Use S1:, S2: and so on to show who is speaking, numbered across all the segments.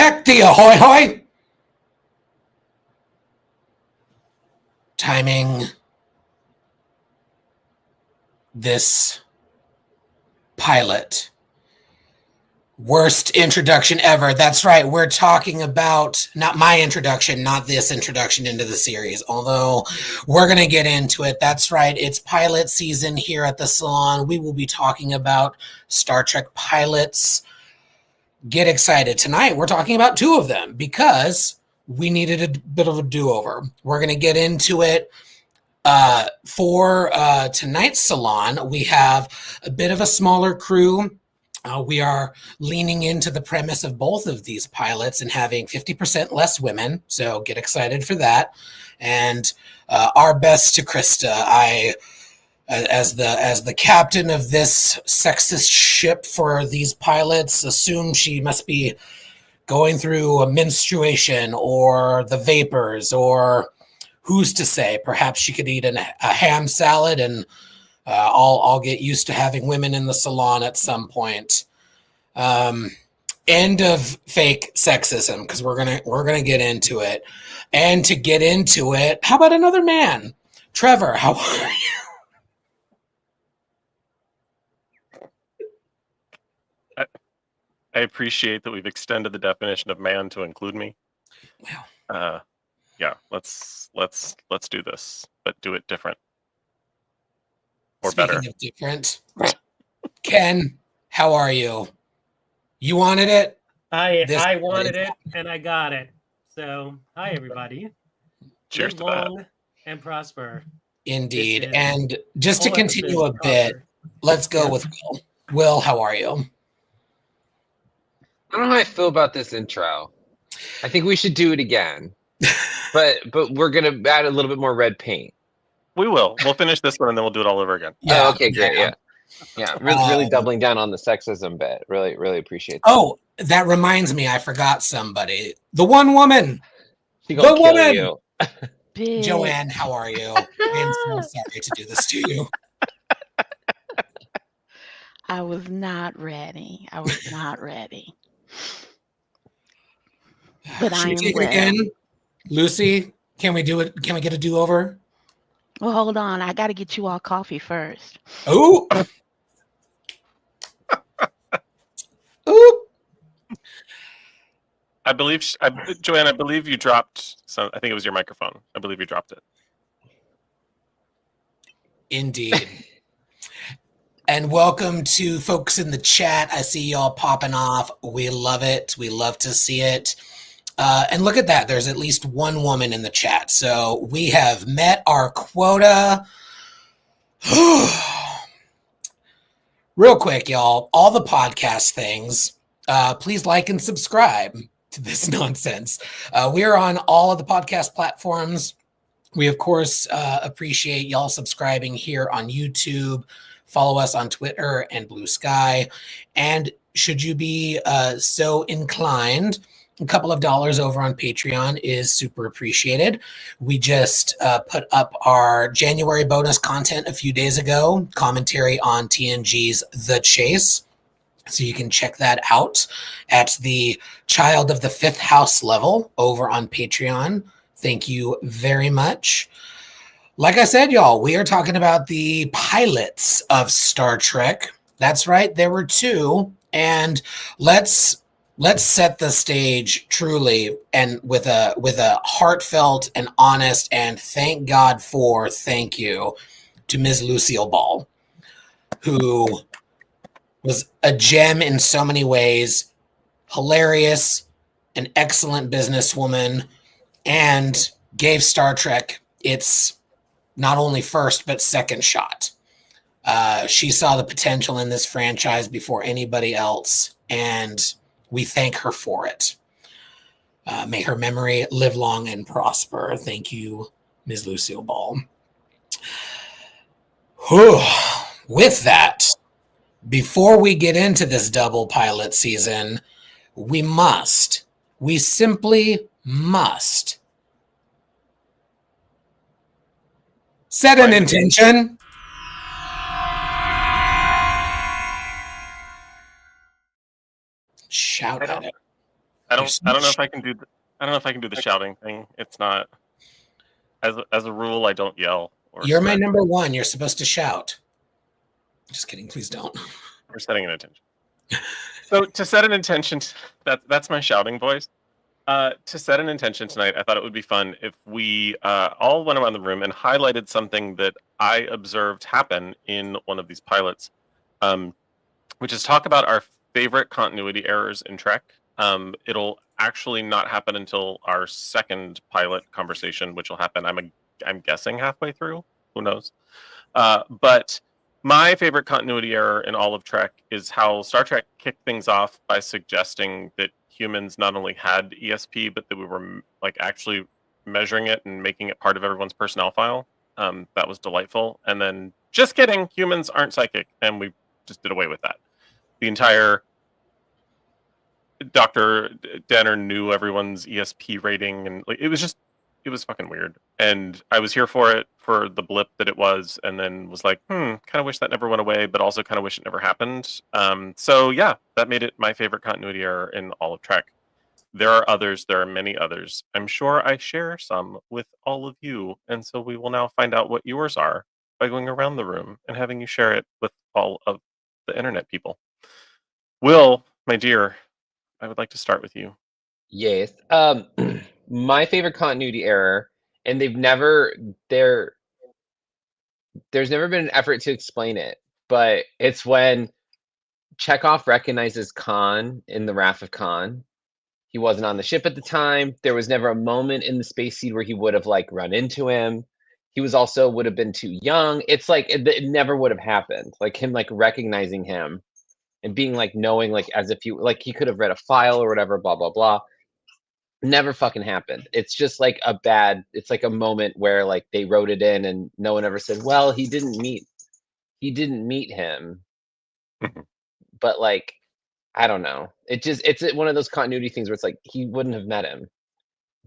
S1: Check the ahoy hoy. Timing this pilot. Worst introduction ever. That's right. We're talking about not my introduction, not this introduction into the series, although we're going to get into it. That's right. It's pilot season here at the Salon. We will be talking about Star Trek pilots. Get excited. Tonight, we're talking about two of them because we needed a bit of a do-over. We're going to get into it. For tonight's Salon, we have a bit of a smaller crew. We are leaning into the premise of both of these pilots and having 50% less women, so get excited for that. And our best to Krista. As the captain of this sexist ship for these pilots, assume she must be going through a menstruation or the vapors, or who's to say? Perhaps she could eat a ham salad, and I'll get used to having women in the Salon at some point. End of fake sexism, because we're gonna get into it. And to get into it, how about another man? Trevor, how are you?
S2: I appreciate that we've extended the definition of man to include me.
S1: Wow.
S2: Yeah, let's do this, but do it different or
S1: Speaking
S2: better.
S1: Of different, Ken, how are you? You wanted it?
S3: I wanted it, and I got it. So, hi everybody.
S2: Cheers to that.
S3: Long and prosper.
S1: Indeed. And just to continue a bit, let's go with Will. Will, how are you?
S4: I don't know how I feel about this intro. I think we should do it again. but we're going to add a little bit more red paint.
S2: We will. We'll finish this one and then we'll do it all over again.
S4: Yeah. Oh, okay, great. Yeah. Really doubling down on the sexism bit. Really appreciate that.
S1: Oh, that reminds me, I forgot somebody. The one woman.
S4: She gonna kill you.
S1: Joanne, how are you? I'm so sorry to do this to you.
S5: I was not ready. But I am well.
S1: Again? Lucy, can we do it? Can we get a do-over?
S5: Well, hold on. I got to get you all coffee first.
S1: Oh. Ooh.
S2: I believe, Joanne, I believe you dropped some. I think it was your microphone. I believe you dropped it.
S1: Indeed. And welcome to folks in the chat. I see y'all popping off. We love it. We love to see it. And look at that. There's at least one woman in the chat. So we have met our quota. Real quick, y'all. All the podcast things. Please like and subscribe to this nonsense. We are on all of the podcast platforms. We, of course, appreciate y'all subscribing here on YouTube. Follow us on Twitter and Bluesky. And should you be so inclined, a couple of dollars over on Patreon is super appreciated. We just put up our January bonus content a few days ago, commentary on TNG's The Chase. So you can check that out at the Child of the Fifth House level over on Patreon. Thank you very much. Like I said, y'all, we are talking about the pilots of Star Trek. That's right, there were two. And let's set the stage truly and with a heartfelt and honest and thank you to Ms. Lucille Ball, who was a gem in so many ways, hilarious, an excellent businesswoman, and gave Star Trek its not only first, but second shot. She saw the potential in this franchise before anybody else, and we thank her for it. May her memory live long and prosper. Thank you, Ms. Lucille Ball. With that, before we get into this double pilot season, we simply must set an intention. Shout at it.
S2: I don't know if I can do. I don't know if I can do the shouting thing. It's not. As a rule, I don't yell.
S1: You're my number one. You're supposed to shout. Just kidding. Please don't.
S2: We're setting an intention. So to set an intention, that's my shouting voice. To set an intention tonight, I thought it would be fun if we all went around the room and highlighted something that I observed happen in one of these pilots, which is talk about our favorite continuity errors in Trek. It'll actually not happen until our second pilot conversation, which will happen, I'm guessing, halfway through. Who knows? But my favorite continuity error in all of Trek is how Star Trek kicked things off by suggesting that humans not only had ESP, but that we were like actually measuring it and making it part of everyone's personnel file. That was delightful. And then, just kidding, humans aren't psychic, and we just did away with that. The entire Dr. Danner knew everyone's ESP rating, and like, it was fucking weird. And I was here for it, for the blip that it was, and then was like, kind of wish that never went away, but also kind of wish it never happened. So yeah, that made it my favorite continuity error in all of Trek. There are others, there are many others. I'm sure I share some with all of you, and so we will now find out what yours are by going around the room and having you share it with all of the internet people. Will, my dear, I would like to start with you.
S4: Yes. My favorite continuity error, and there's never been an effort to explain it, but it's when Chekhov recognizes Khan in the Wrath of Khan. He wasn't on the ship at the time. There was never a moment in the space seed where he would have like run into him. He was also would have been too young. It's like it never would have happened. Like him like recognizing him and being like knowing like as if you like he could have read a file or whatever, blah blah blah. Never fucking happened. It's just like it's like a moment where like they wrote it in and no one ever said, well, he didn't meet him. But like, I don't know. It's one of those continuity things where it's like he wouldn't have met him,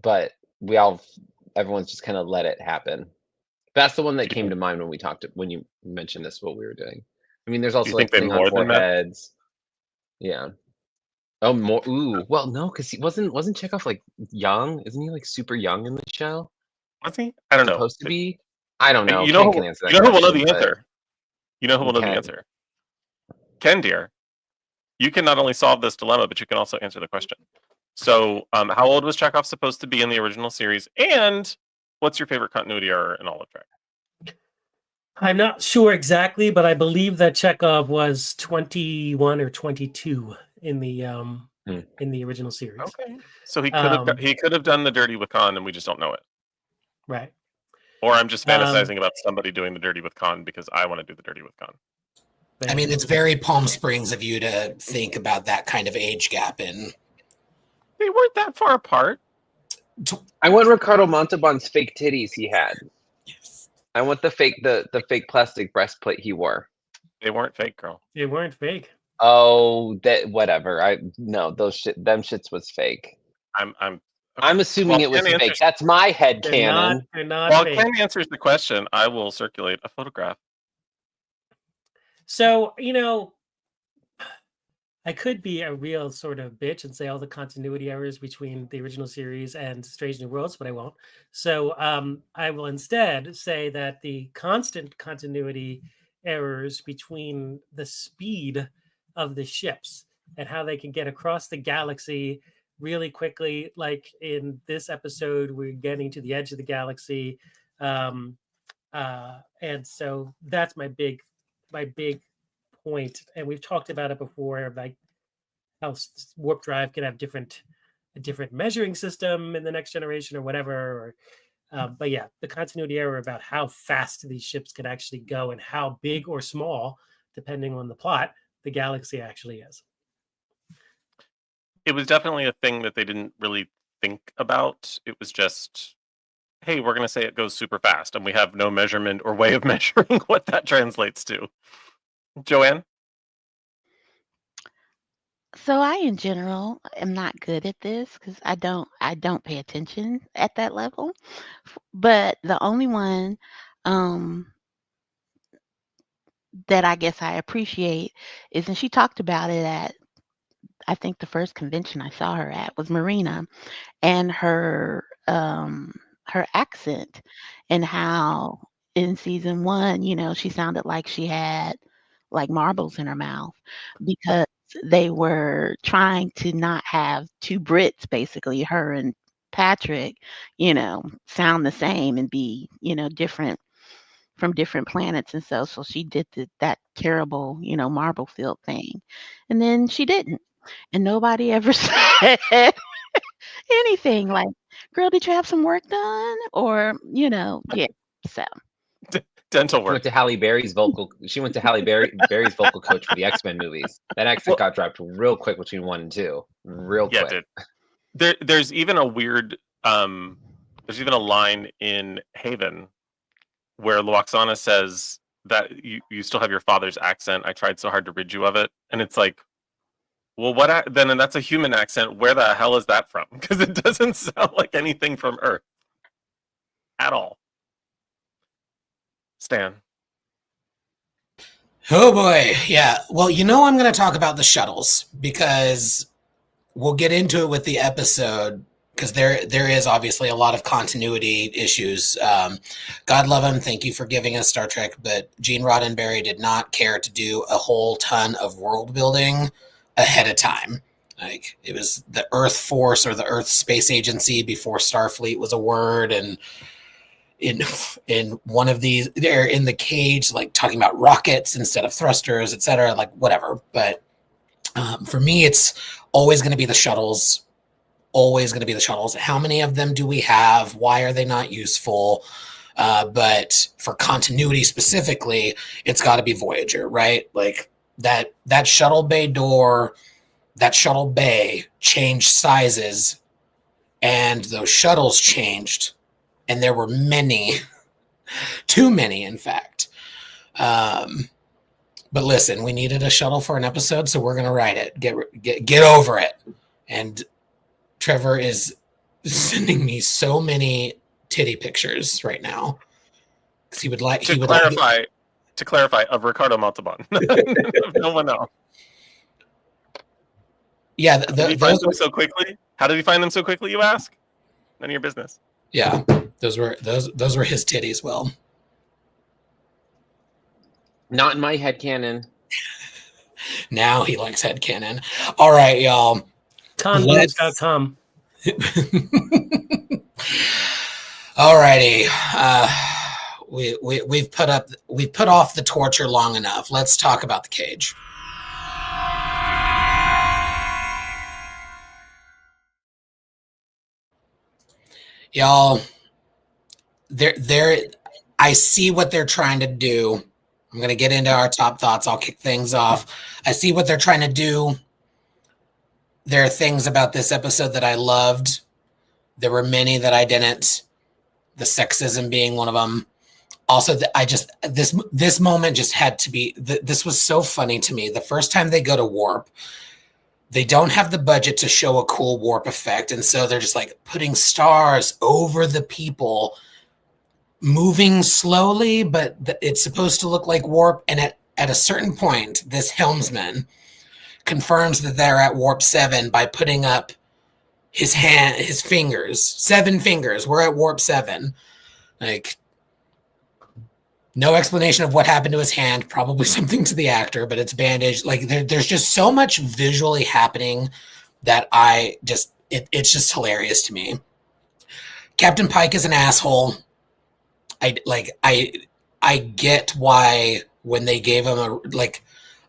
S4: but everyone's just kind of let it happen. That's the one that came to mind when you mentioned this, what we were doing. I mean, there's also like Klingon foreheads. Yeah. Oh, more. Ooh. Well, no, because he wasn't Chekhov like young? Isn't he like super young in the show?
S2: Was he? I don't know.
S4: Supposed to be? I don't know.
S2: You know
S4: Ken can answer that
S2: who will know
S4: question,
S2: the answer. You know who will know the
S4: Ken.
S2: answer. Ken, dear, you can not only solve this dilemma, but you can also answer the question. So, how old was Chekhov supposed to be in the original series? And what's your favorite continuity error in all of Trek?
S3: I'm not sure exactly, but I believe that Chekhov was 21 or 22 in the original series.
S2: Okay, so he could have done the dirty with Khan, and we just don't know it.
S3: Right.
S2: Or I'm just fantasizing about somebody doing the dirty with Khan because I want to do the dirty with Khan.
S1: I mean, it's very Palm Springs of you to think about that kind of age gap in.
S2: They weren't that far apart.
S4: I want Ricardo Montalban's fake titties he had.
S1: Yes.
S4: I want the fake plastic breastplate he wore.
S2: They weren't fake, girl.
S3: They weren't fake.
S4: Oh, that whatever. Them shits was fake. I'm assuming it was fake. That's my head canon.
S3: They're not
S2: While
S3: fake.
S2: Ken answers the question, I will circulate a photograph.
S3: So, I could be a real sort of bitch and say all the continuity errors between the original series and Strange New Worlds, but I won't. So I will instead say that the constant continuity errors between the speed of the ships and how they can get across the galaxy really quickly. Like in this episode, we're getting to the edge of the galaxy. And so that's my big point. And we've talked about it before, like how warp drive can have a different measuring system in the next generation or whatever. But yeah, the continuity error about how fast these ships can actually go and how big or small, depending on the plot, the galaxy actually is.
S2: It was definitely a thing that they didn't really think about. It was just, hey, we're going to say it goes super fast, and we have no measurement or way of measuring what that translates to. Joanne?
S5: So I, in general, am not good at this because I don't pay attention at that level. But the only one that I guess I appreciate is, and she talked about it at I think the first convention I saw her at was Marina, and her accent, and how in season 1, she sounded like she had like marbles in her mouth, because they were trying to not have two Brits, basically her and Patrick, sound the same and be, different from different planets. And so she did that terrible, marble field thing. And then she didn't. And nobody ever said anything like, girl, did you have some work done? Or, yeah. So
S2: Dental
S4: She
S2: work.
S4: went to Halle Berry's vocal. She went to Berry's vocal coach for the X-Men movies. That accent got dropped real quick between 1 and 2. Real
S2: Yeah,
S4: quick.
S2: it did. There's even a weird. There's even a line in Haven where Luoxana says that you still have your father's accent. I tried so hard to rid you of it, and it's like, well, then? And that's a human accent. Where the hell is that from? Because it doesn't sound like anything from Earth at all. Stan.
S1: Oh boy, yeah. Well, I'm going to talk about the shuttles because we'll get into it with the episode, because there is obviously a lot of continuity issues. God love him, thank you for giving us Star Trek, but Gene Roddenberry did not care to do a whole ton of world building ahead of time. Like, it was the Earth Force or the Earth Space Agency before Starfleet was a word, and in one of these, they're in the cage, like talking about rockets instead of thrusters, etc. Like, whatever. But for me, it's always going to be the shuttles. Always going to be the shuttles. How many of them do we have? Why are they not useful? But for continuity specifically, it's got to be Voyager, right? Like that shuttle bay door, that shuttle bay changed sizes, and those shuttles changed. And there were many, too many, in fact. But listen, we needed a shuttle for an episode, so we're going to write it. Get over it. And Trevor is sending me so many titty pictures right now. He would like
S2: to clarify of Ricardo Montalban. No one else.
S1: Yeah,
S2: did he find them so quickly? How did he find them so quickly, you ask? None of your business.
S1: Yeah, those were his titties. Well,
S4: Not in my headcanon.
S1: Now he likes headcanon. All right, y'all.
S3: Conbooks.com.
S1: All righty. We've put off the torture long enough. Let's talk about the cage. Y'all, I see what they're trying to do. I'm going to get into our top thoughts. I'll kick things off. I see what they're trying to do. There are things about this episode that I loved. There were many that I didn't. The sexism being one of them. Also, this moment just had to be. This was so funny to me. The first time they go to warp, they don't have the budget to show a cool warp effect, and so they're just like putting stars over the people, moving slowly, but it's supposed to look like warp. And at a certain point, this helmsman confirms that they're at warp 7 by putting up his fingers, 7 fingers. We're at warp 7. Like, no explanation of what happened to his hand. Probably something to the actor, but it's bandaged. Like, there's just so much visually happening that it's just hilarious to me. Captain Pike is an asshole. I get why when they gave him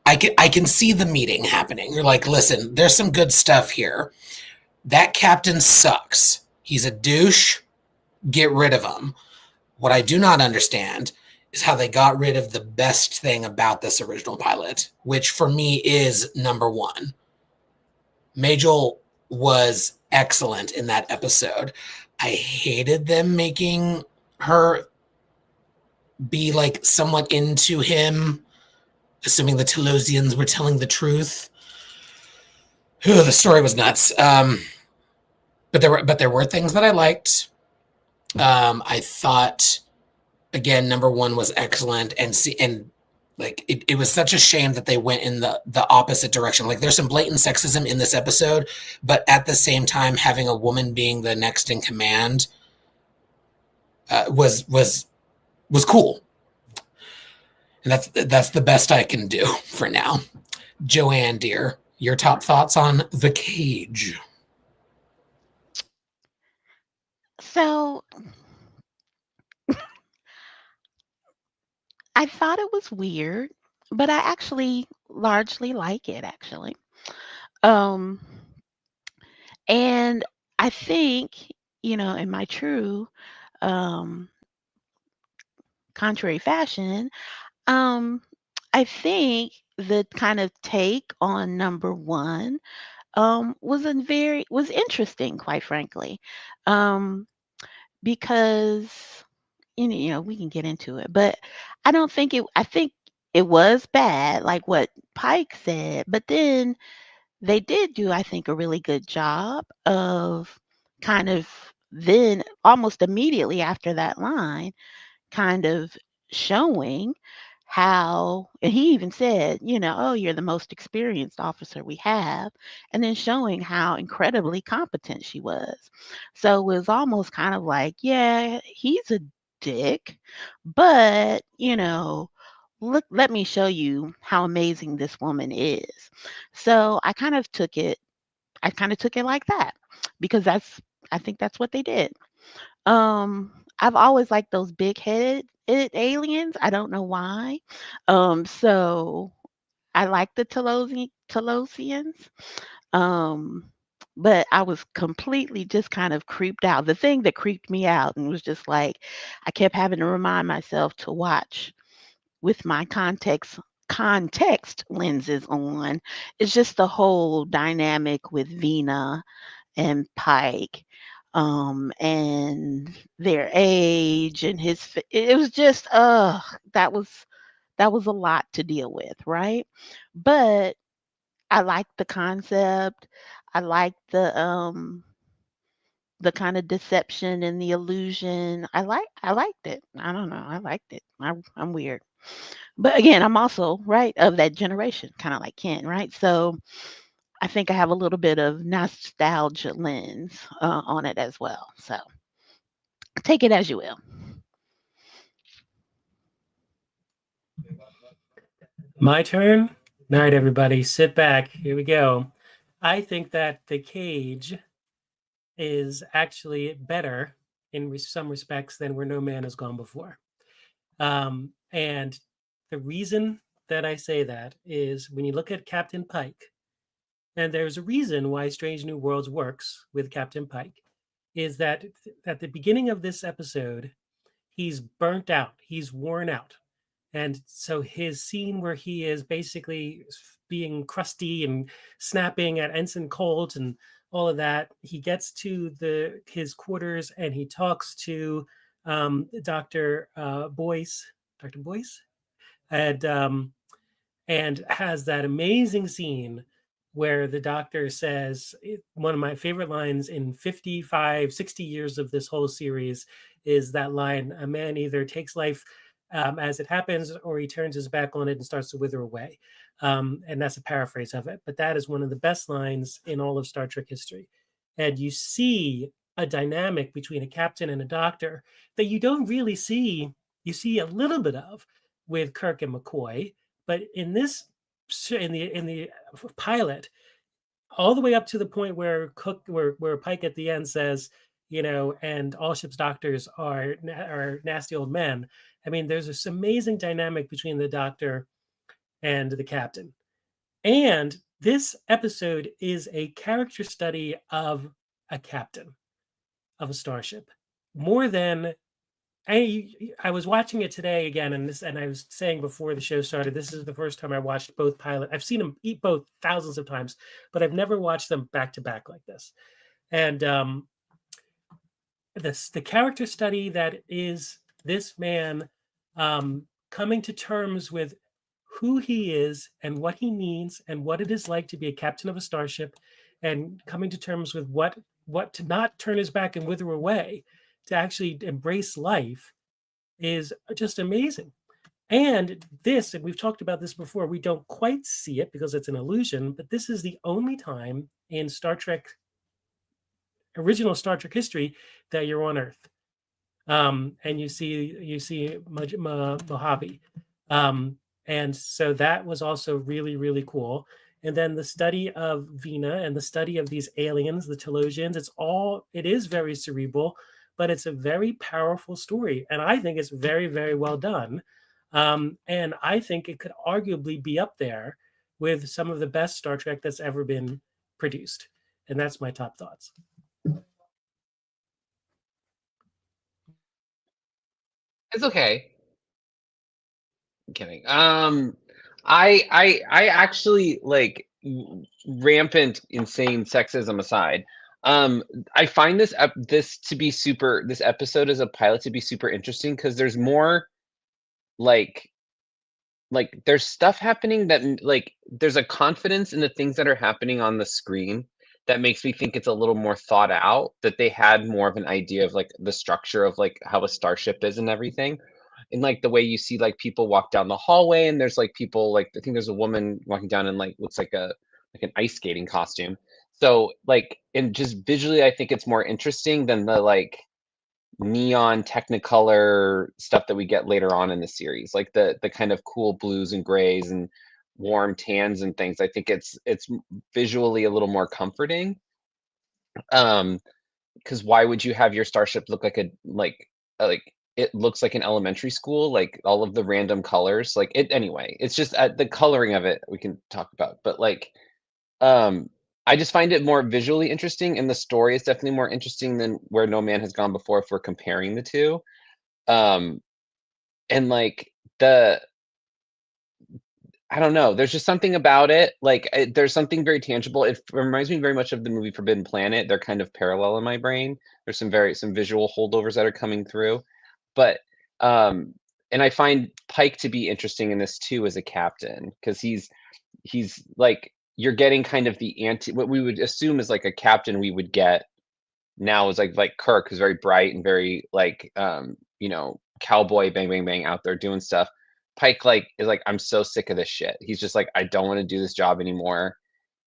S1: I can see the meeting happening. You're like, listen, there's some good stuff here. That captain sucks. He's a douche. Get rid of him. What I do not understand is how they got rid of the best thing about this original pilot, which for me is number 1. Majel was excellent in that episode. I hated them making her be like somewhat into him, assuming the Telosians were telling the truth. The story was nuts. But there were things that I liked. I thought, again, number 1 was excellent, and Like it was such a shame that they went in the opposite direction. Like there's some blatant sexism in this episode, but at the same time, having a woman being the next in command was cool. And that's the best I can do for now. Joanne, dear, your top thoughts on The Cage?
S5: So I thought it was weird, but I actually largely like it actually. Um and I think, in my true um contrary fashion, um I think the kind of take on number 1 was interesting, quite frankly. Um because we can get into it, but I think it was bad, like what Pike said, but then they did do, I think, a really good job of kind of then almost immediately after that line, kind of showing how, and he even said, oh, you're the most experienced officer we have, and then showing how incredibly competent she was. So it was almost kind of like, yeah, he's a dick, but, look, let me show you how amazing this woman is. So I kind of took it like that because I think that's what they did. I've always liked those big-headed aliens. I don't know why. So I like the Telosians. Um, but I was completely just kind of creeped out. The thing that creeped me out and was just like I kept having to remind myself to watch with my context lenses on. It's just the whole dynamic with Vina and Pike, and their age and it was just, that was a lot to deal with, right? But I liked the concept. I liked the kind of deception and the illusion. I liked it. I don't know. I liked it. I'm weird. But again, I'm also, right, of that generation, kind of like Ken, right? So I think I have a little bit of nostalgia lens on it as well. So take it as you will.
S3: My turn. All right, everybody, sit back. Here we go. I think that The Cage is actually better in some respects than Where No Man Has Gone Before. And the reason that I say that is when you look at Captain Pike, and there's a reason why Strange New Worlds works with Captain Pike, is that at the beginning of this episode, he's burnt out, he's worn out. And so his scene where he is basically being crusty and snapping at Ensign Colt and all of that, he gets to his quarters and he talks to Dr. Dr. Boyce, and has that amazing scene where the doctor says, one of my favorite lines in 55, 60 years of this whole series is that line, a man either takes life as it happens, or he turns his back on it and starts to wither away. And that's a paraphrase of it. But that is one of the best lines in all of Star Trek history. And you see a dynamic between a captain and a doctor that you don't really see. You see a little bit of with Kirk and McCoy, but in the pilot, all the way up to the point where where Pike at the end says, and all ships' doctors are nasty old men. I mean, there's this amazing dynamic between the doctor and the captain. And this episode is a character study of a captain of a starship. More than I was watching it today again, and I was saying before the show started, this is the first time I watched both pilot. I've seen them eat both thousands of times, but I've never watched them back to back like this. And the character study that is this man coming to terms with who he is and what he means and what it is like to be a captain of a starship, and coming to terms with what to not turn his back and wither away, to actually embrace life, is just amazing. And this, and we've talked about this before, we don't quite see it because it's an illusion, but this is the only time in original Star Trek history that you're on Earth. And you see Mojave. And so that was also really, really cool. And then the study of Vina and the study of these aliens, the Telosians, it is very cerebral, but it's a very powerful story. And I think it's very, very well done. And I think it could arguably be up there with some of the best Star Trek that's ever been produced. And that's my top thoughts.
S4: It's okay. I'm kidding. I actually like rampant, insane sexism aside. I find this episode as a pilot to be super interesting because there's more like there's stuff happening that like there's a confidence in the things that are happening on the screen that makes me think it's a little more thought out, that they had more of an idea of like the structure of like how a starship is and everything. And like the way you see like people walk down the hallway and there's like people like I think there's a woman walking down in like looks like an ice skating costume. So like and just visually I think it's more interesting than the like neon technicolor stuff that we get later on in the series, like the kind of cool blues and grays and warm tans and things. I think it's visually a little more comforting. Because why would you have your starship look like like it looks like an elementary school, like all of the random colors, like it anyway. It's just the coloring of it we can talk about, but like I just find it more visually interesting, and the story is definitely more interesting than Where No Man Has Gone Before if we're comparing the two. And like I don't know, there's just something about it. Like there's something very tangible. It reminds me very much of the movie Forbidden Planet. They're kind of parallel in my brain. There's some visual holdovers that are coming through, but and I find Pike to be interesting in this too as a captain because he's like you're getting kind of the what we would assume is like a captain we would get now is like Kirk, who's very bright and very like cowboy bang bang bang out there doing stuff. Pike like is like, I'm so sick of this shit. He's just like, I don't want to do this job anymore.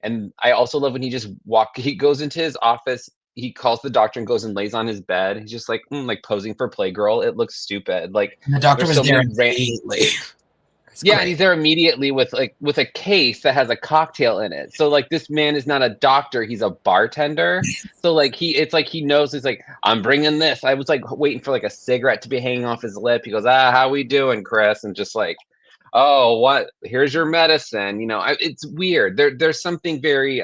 S4: And I also love when he goes into his office, he calls the doctor and goes and lays on his bed. He's just like posing for Playgirl. It looks stupid. Like
S1: And the doctor was
S4: so
S1: there
S4: many
S1: immediately.
S4: yeah, and he's there immediately with a case that has a cocktail in it. So like this man is not a doctor, he's a bartender. So like it's like he knows, he's like, I'm bringing this. I was like waiting for like a cigarette to be hanging off his lip. He goes, how we doing, Chris? And just like, oh, what? Here's your medicine. It's weird. There's something very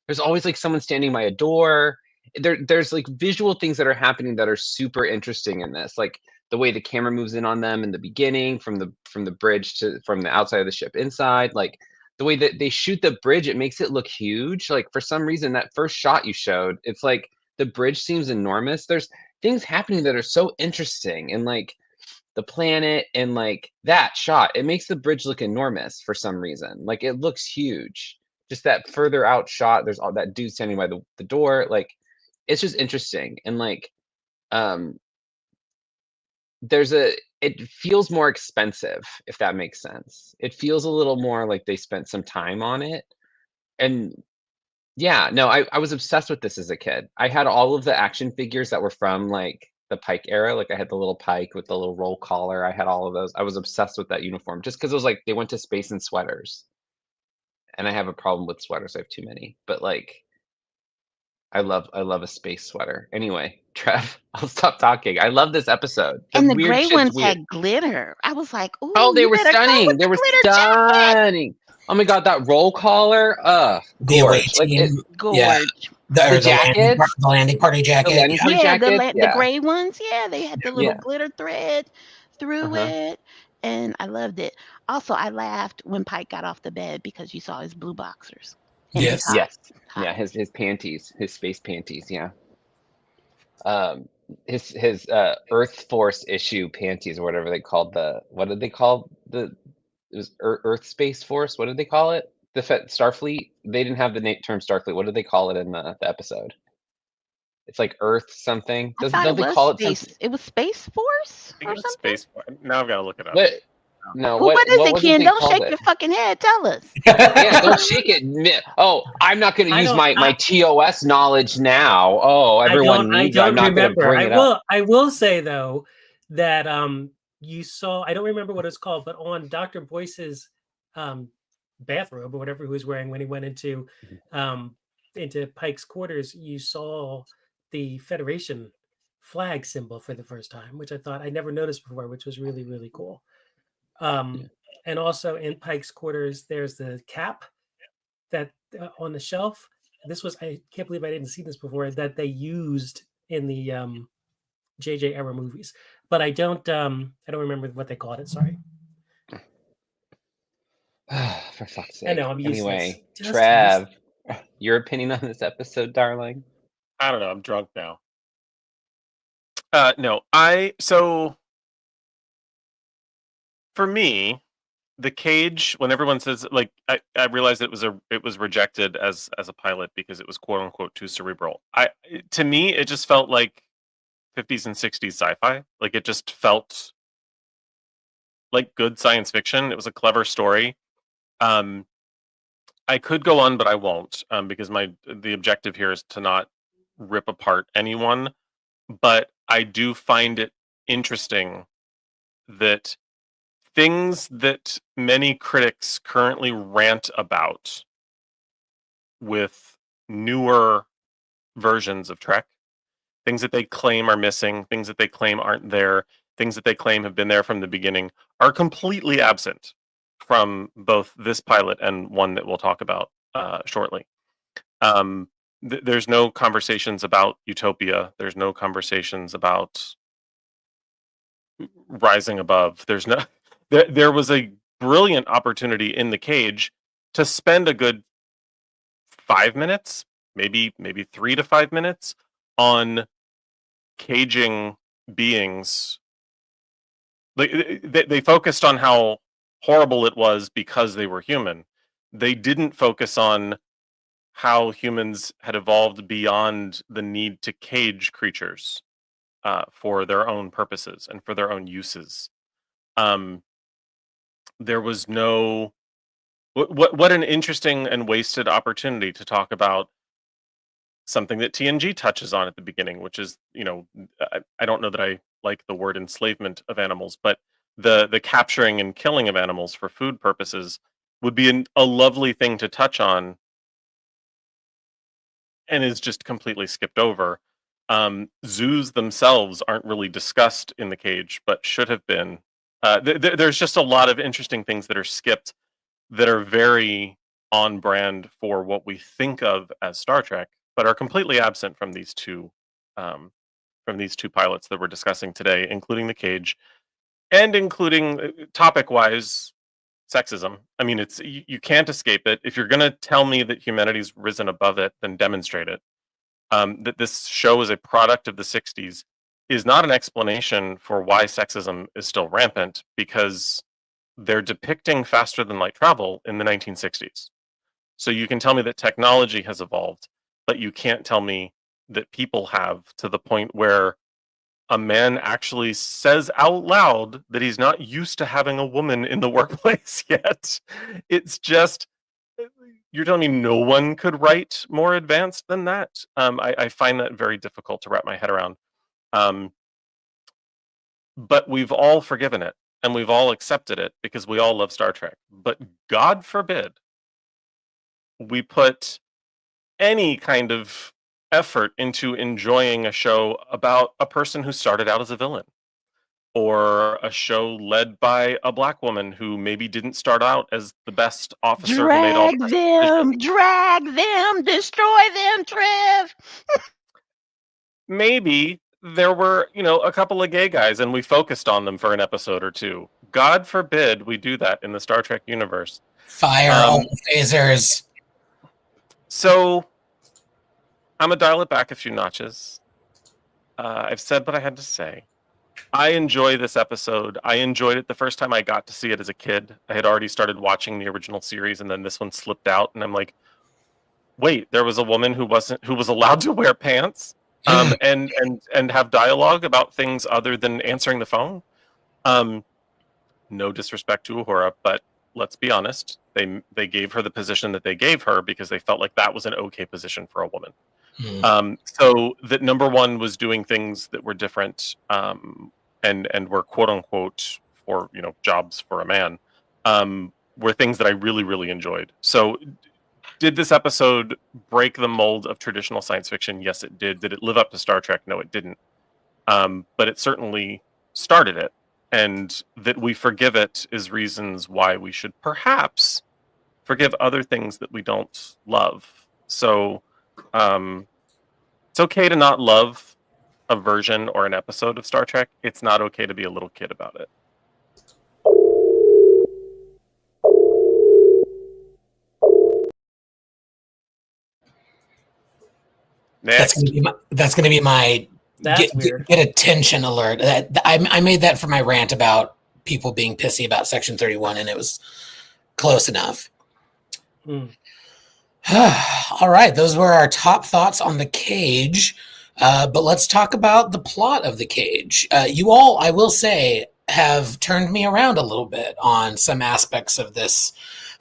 S4: there's always like someone standing by a door. There's like visual things that are happening that are super interesting in this. Like the way the camera moves in on them in the beginning from the bridge from the outside of the ship inside, like the way that they shoot the bridge, it makes it look huge. Like for some reason that first shot you showed, it's like the bridge seems enormous. There's things happening that are so interesting, and like the planet and like that shot, it makes the bridge look enormous for some reason. Like it looks huge. Just that further out shot, there's all that dude standing by the door. Like it's just interesting. And like it feels more expensive, if that makes sense. It feels a little more like they spent some time on it. And yeah, no, I was obsessed with this as a kid. I had all of the action figures that were from like the Pike era. Like I had the little Pike with the little roll collar. I had all of those. I was obsessed with that uniform just because it was like they went to space in sweaters. And I have a problem with sweaters. I have too many. But like I love a space sweater. Anyway, Trev, I'll stop talking. I love this episode.
S5: And the
S4: weird
S5: gray
S4: shit's
S5: ones
S4: weird.
S5: had glitter. I was like, ooh,
S4: Oh, they
S5: you
S4: were
S5: better go
S4: stunning.
S5: with
S4: They
S5: the
S4: were
S5: glitter jacket.
S4: stunning. Oh my god, that roll collar.
S1: The away
S4: Gorge. Like
S1: team,
S5: Gorge.
S1: the
S4: jackets,
S1: landing party
S4: the
S1: jacket.
S4: landing party
S5: Yeah,
S4: jackets.
S5: the
S4: Yeah.
S5: gray ones. Yeah, they had the little
S4: Yeah.
S5: glitter thread through
S4: Uh-huh.
S5: it, and I loved it. Also, I laughed when Pike got off the bed because you saw his blue boxers. And
S1: Yes.
S5: he's hot.
S4: Yes. Yeah, his panties, his space panties, yeah. His Earth Force issue panties or whatever they called what did they call it was Earth Space Force, what did they call it? The Starfleet, they didn't have the term Starfleet. What did they call it in the episode? It's like Earth something.
S5: I thought
S4: Don't
S5: it
S4: they
S5: was
S4: call it
S5: space.
S4: something?
S5: It was Space Force
S2: I
S5: or
S2: think it's
S5: something.
S2: space. Now I've got to look it up.
S4: What? No,
S5: Well, what is
S4: what
S5: it,
S4: wasn't
S5: Ken?
S4: they
S5: Don't
S4: called
S5: shake
S4: it?
S5: your fucking head. Tell us.
S4: Yeah, don't shake it. Oh, I'm not going to
S3: I
S4: use
S3: don't.
S4: my TOS knowledge now. Oh, everyone
S3: I
S4: needs it. I'm
S3: don't
S4: not going to
S3: remember.
S4: bring it up.
S3: I will say though that you saw. I don't remember what it's called, but on Dr. Boyce's bathrobe or whatever he was wearing when he went into Pike's quarters, you saw the Federation flag symbol for the first time, which I thought I never noticed before, which was really, really cool. And also in Pike's quarters, there's the cap that on the shelf. This was, I can't believe I didn't see this before, that they used in the JJ era movies, but I don't remember what they called it. Sorry.
S4: For fuck's
S3: I
S4: sake.
S3: know I'm useless.
S4: Anyway,
S3: Just
S4: Trav, your opinion on this episode, darling?
S2: I don't know. I'm drunk now. No, so for me, the cage, when everyone says, like, I realized it was rejected as a pilot because it was quote unquote too cerebral. To me, it just felt like 50s and 60s sci-fi. Like, it just felt like good science fiction. It was a clever story. I could go on, but I won't, because the objective here is to not rip apart anyone. But I do find it interesting that things that many critics currently rant about with newer versions of Trek, things that they claim are missing, things that they claim aren't there, things that they claim have been there from the beginning, are completely absent from both this pilot and one that we'll talk about shortly. There's no conversations about utopia. There's no conversations about rising above. There's no. There was a brilliant opportunity in the cage to spend a good 5 minutes, maybe 3 to 5 minutes, on caging beings. They focused on how horrible it was because they were human. They didn't focus on how humans had evolved beyond the need to cage creatures for their own purposes and for their own uses. There was no. What an interesting and wasted opportunity to talk about something that TNG touches on at the beginning, which is, I don't know that I like the word enslavement of animals, but the capturing and killing of animals for food purposes would be a lovely thing to touch on, and is just completely skipped over. Zoos themselves aren't really discussed in the cage, but should have been. There's just a lot of interesting things that are skipped that are very on brand for what we think of as Star Trek, but are completely absent from these two pilots that we're discussing today, including the cage, and including topic-wise sexism. I mean, you can't escape it. If you're going to tell me that humanity's risen above it, then demonstrate it. That this show is a product of the 60s is not an explanation for why sexism is still rampant, because they're depicting faster than light travel in the 1960s. So you can tell me that technology has evolved, but you can't tell me that people have, to the point where a man actually says out loud that he's not used to having a woman in the workplace yet. It's just, you're telling me no one could write more advanced than that? I find that very difficult to wrap my head around. But we've all forgiven it, and we've all accepted it because we all love Star Trek. But God forbid we put any kind of effort into enjoying a show about a person who started out as a villain, or a show led by a black woman who maybe didn't start out as the best officer who made all the best decisions.
S5: Drag them, destroy them, Trev.
S2: Maybe there were, a couple of gay guys and we focused on them for an episode or two. God forbid we do that in the Star Trek universe.
S1: Fire all the phasers.
S2: So I'm going to dial it back a few notches. I've said what I had to say. I enjoy this episode. I enjoyed it the first time I got to see it as a kid. I had already started watching the original series, and then this one slipped out, and I'm like, wait, there was a woman who was allowed to wear pants? and have dialogue about things other than answering the phone. No disrespect to Uhura, but let's be honest, they gave her the position that they gave her because they felt like that was an okay position for a woman. So that number one was doing things that were different, and were quote unquote for jobs for a man, were things that I really, really enjoyed. So did this episode break the mold of traditional science fiction? Yes, it did. Did it live up to Star Trek? No, it didn't. But it certainly started it. And that we forgive it is reasons why we should perhaps forgive other things that we don't love. So it's okay to not love a version or an episode of Star Trek. It's not okay to be a little kid about it. Next.
S1: That's gonna be my
S3: That's weird.
S1: Get attention alert. I made that for my rant about people being pissy about Section 31, and it was close enough. All right, those were our top thoughts on The Cage. But let's talk about the plot of The Cage. You all, I will say, have turned me around a little bit on some aspects of this.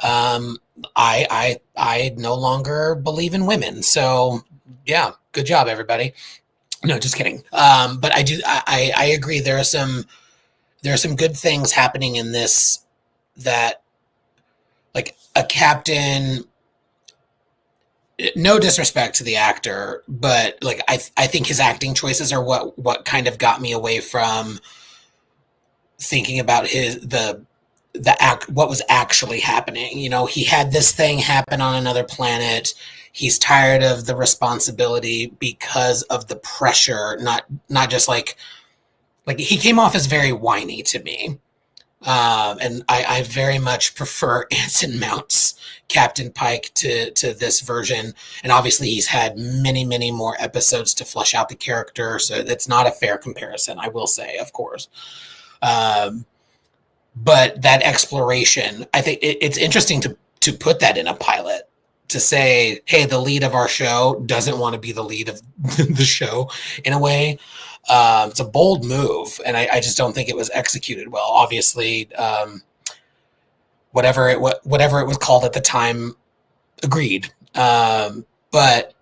S1: I no longer believe in women. So yeah, good job, everybody. No, just kidding. But I agree. There are some good things happening in this, that like a captain. No disrespect to the actor, but like I think his acting choices are what kind of got me away from thinking about what was actually happening. He had this thing happen on another planet. He's tired of the responsibility because of the pressure, not just like he came off as very whiny to me. And I very much prefer Anson Mount's Captain Pike to this version. And obviously he's had many, many more episodes to flesh out the character, so that's not a fair comparison, I will say, of course. But that exploration, I think it's interesting to put that in a pilot, to say, hey, the lead of our show doesn't want to be the lead of the show in a way. It's a bold move, and I just don't think it was executed well. Obviously, whatever it was called at the time, agreed. But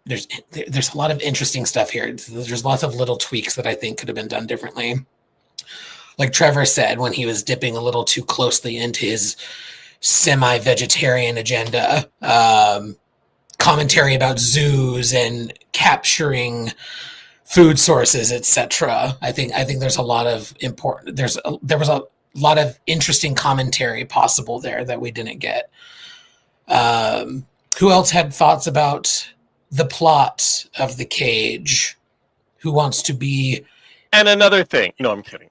S1: there's a lot of interesting stuff here. There's lots of little tweaks that I think could have been done differently. Like Trevor said, when he was dipping a little too closely into his semi-vegetarian agenda, commentary about zoos and capturing food sources, etc. I think there's a lot of important. There was a lot of interesting commentary possible there that we didn't get. Who else had thoughts about the plot of The Cage? Who wants to be?
S2: And another thing. No, I'm kidding.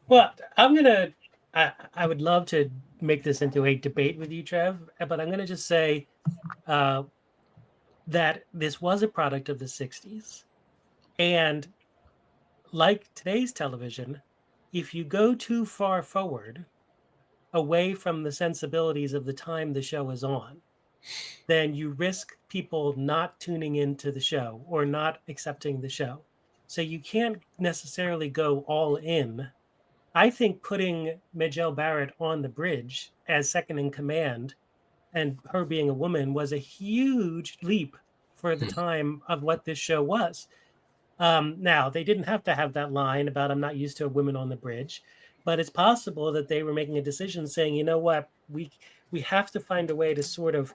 S3: Well, I would love to make this into a debate with you, Trev, but I'm gonna just say that this was a product of the 60s. And like today's television, if you go too far forward, away from the sensibilities of the time the show is on, then you risk people not tuning into the show or not accepting the show. So you can't necessarily go all in. I think putting Majel Barrett on the bridge as second in command, and her being a woman, was a huge leap for the time of what this show was. Now, they didn't have to have that line about "I'm not used to a woman on the bridge," but it's possible that they were making a decision saying, you know what, we have to find a way to sort of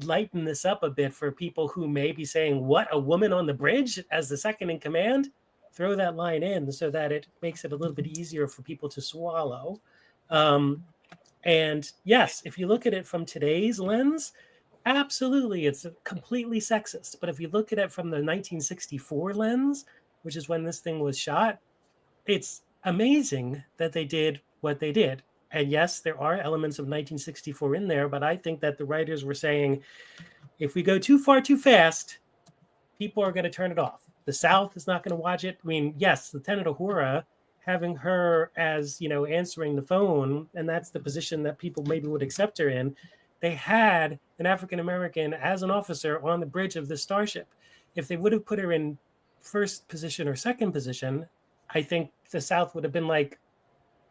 S3: lighten this up a bit for people who may be saying, what, a woman on the bridge as the second in command? Throw that line in so that it makes it a little bit easier for people to swallow. And yes, if you look at it from today's lens, absolutely, it's completely sexist. But if you look at it from the 1964 lens, which is when this thing was shot, it's amazing that they did what they did. And yes, there are elements of 1964 in there, but I think that the writers were saying, if we go too far too fast, people are going to turn it off. The South is not going to watch it. I mean, yes, Lieutenant Uhura, having her as, answering the phone, and that's the position that people maybe would accept her in. they had an African American as an officer on the bridge of this starship. If they would have put her in first position or second position, I think the South would have been like,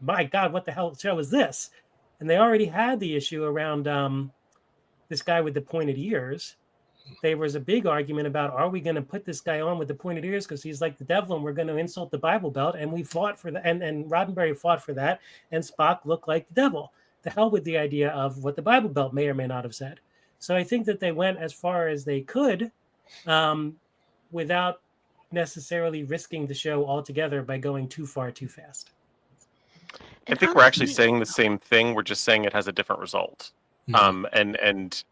S3: my God, what the hell show is this? And they already had the issue around this guy with the pointed ears. There was a big argument about, are we going to put this guy on with the pointed ears because he's like the devil and we're going to insult the Bible Belt? And we fought for that. And Roddenberry fought for that. And Spock looked like the devil. The hell with the idea of what the Bible Belt may or may not have said. So I think that they went as far as they could without necessarily risking the show altogether by going too far too fast.
S2: I think we're actually saying the same thing. We're just saying it has a different result. And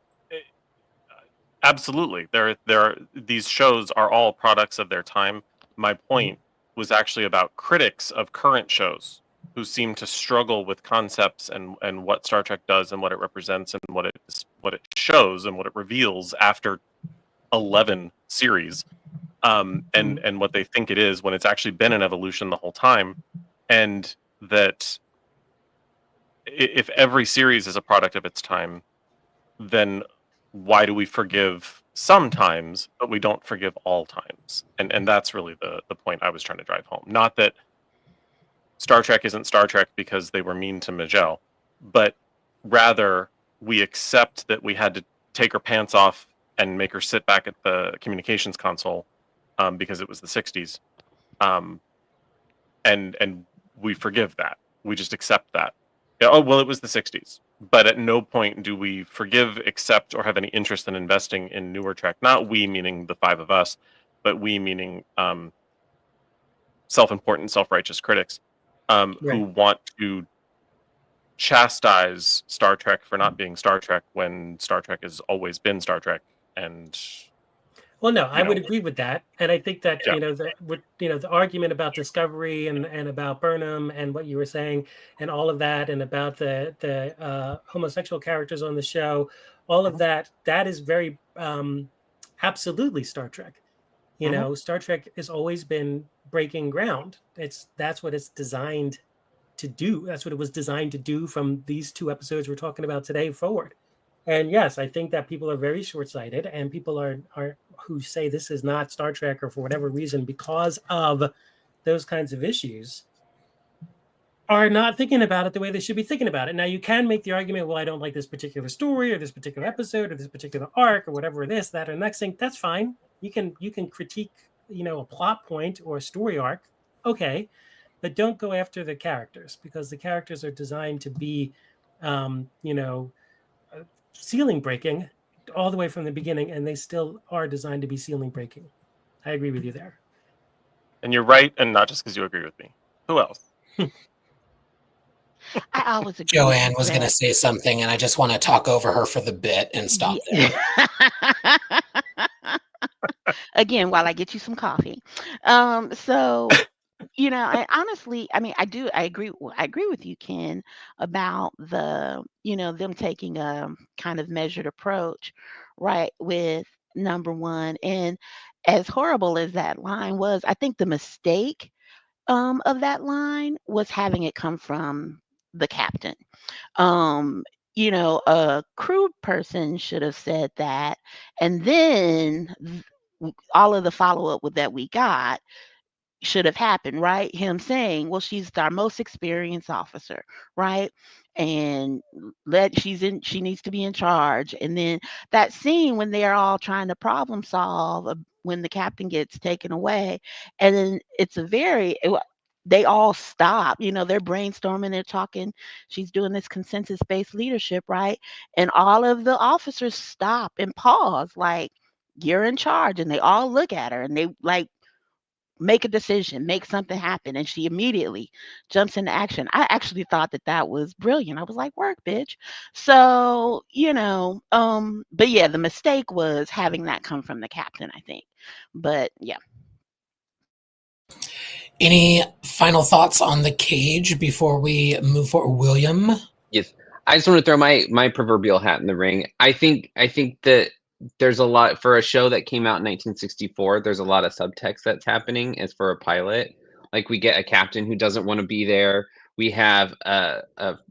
S2: absolutely, there are these shows are all products of their time. My point was actually about critics of current shows who seem to struggle with concepts and what Star Trek does and what it represents and what it shows and what it reveals after 11 series, and what they think it is when it's actually been an evolution the whole time, and that if every series is a product of its time, then why do we forgive sometimes, but we don't forgive all times? And that's really the point I was trying to drive home. Not that Star Trek isn't Star Trek because they were mean to Majel, but rather we accept that we had to take her pants off and make her sit back at the communications console because it was the 60s. And we forgive that. We just accept that. Oh, well, it was the 60s. But at no point do we forgive, accept, or have any interest in investing in newer Trek. Not we, meaning the five of us, but we, meaning self-important, self-righteous critics who want to chastise Star Trek for not being Star Trek when Star Trek has always been Star Trek. And
S3: well, no, I would agree with that, and I think that the argument about Discovery and about Burnham and what you were saying and all of that, and about the homosexual characters on the show, all of that is very absolutely Star Trek. You know, Star Trek has always been breaking ground. That's what it's designed to do. That's what it was designed to do from these 2 episodes we're talking about today forward. And yes, I think that people are very short-sighted, and people are who say this is not Star Trek, or for whatever reason, because of those kinds of issues, are not thinking about it the way they should be thinking about it. Now, you can make the argument, well, I don't like this particular story or this particular episode or this particular arc or whatever this, that, or the next thing. That's fine. You can critique, a plot point or a story arc. Okay. But don't go after the characters, because the characters are designed to be, ceiling breaking all the way from the beginning, and they still are designed to be ceiling breaking. I agree with you there.
S2: And you're right, and not just because you agree with me. Who else?
S5: I always agree.
S1: Joanne was going to say something, and I just want to talk over her for the bit and stop there.
S5: Again, while I get you some coffee. So I honestly, I agree with you, Ken, about the, them taking a kind of measured approach, right, with number 1. And as horrible as that line was, I think the mistake of that line was having it come from the captain. A crew person should have said that, and then all of the follow-up with that we got should have happened, right? Him saying, well, she's our most experienced officer, right? And she needs to be in charge. And then that scene when they're all trying to problem solve when the captain gets taken away, and then they all stop, they're brainstorming, they're talking, she's doing this consensus-based leadership, right? And all of the officers stop and pause, like, you're in charge. And they all look at her and they like make a decision, make something happen, and she immediately jumps into action. I actually thought that was brilliant. I was like, work, bitch. So, but yeah, the mistake was having that come from the captain, I think. But yeah.
S1: Any final thoughts on the cage before we move forward, William?
S4: Yes, I just want to throw my proverbial hat in the ring. I think that there's a lot for a show that came out in 1964. There's a lot of subtext that's happening as for a pilot. Like, we get a captain who doesn't want to be there. We have a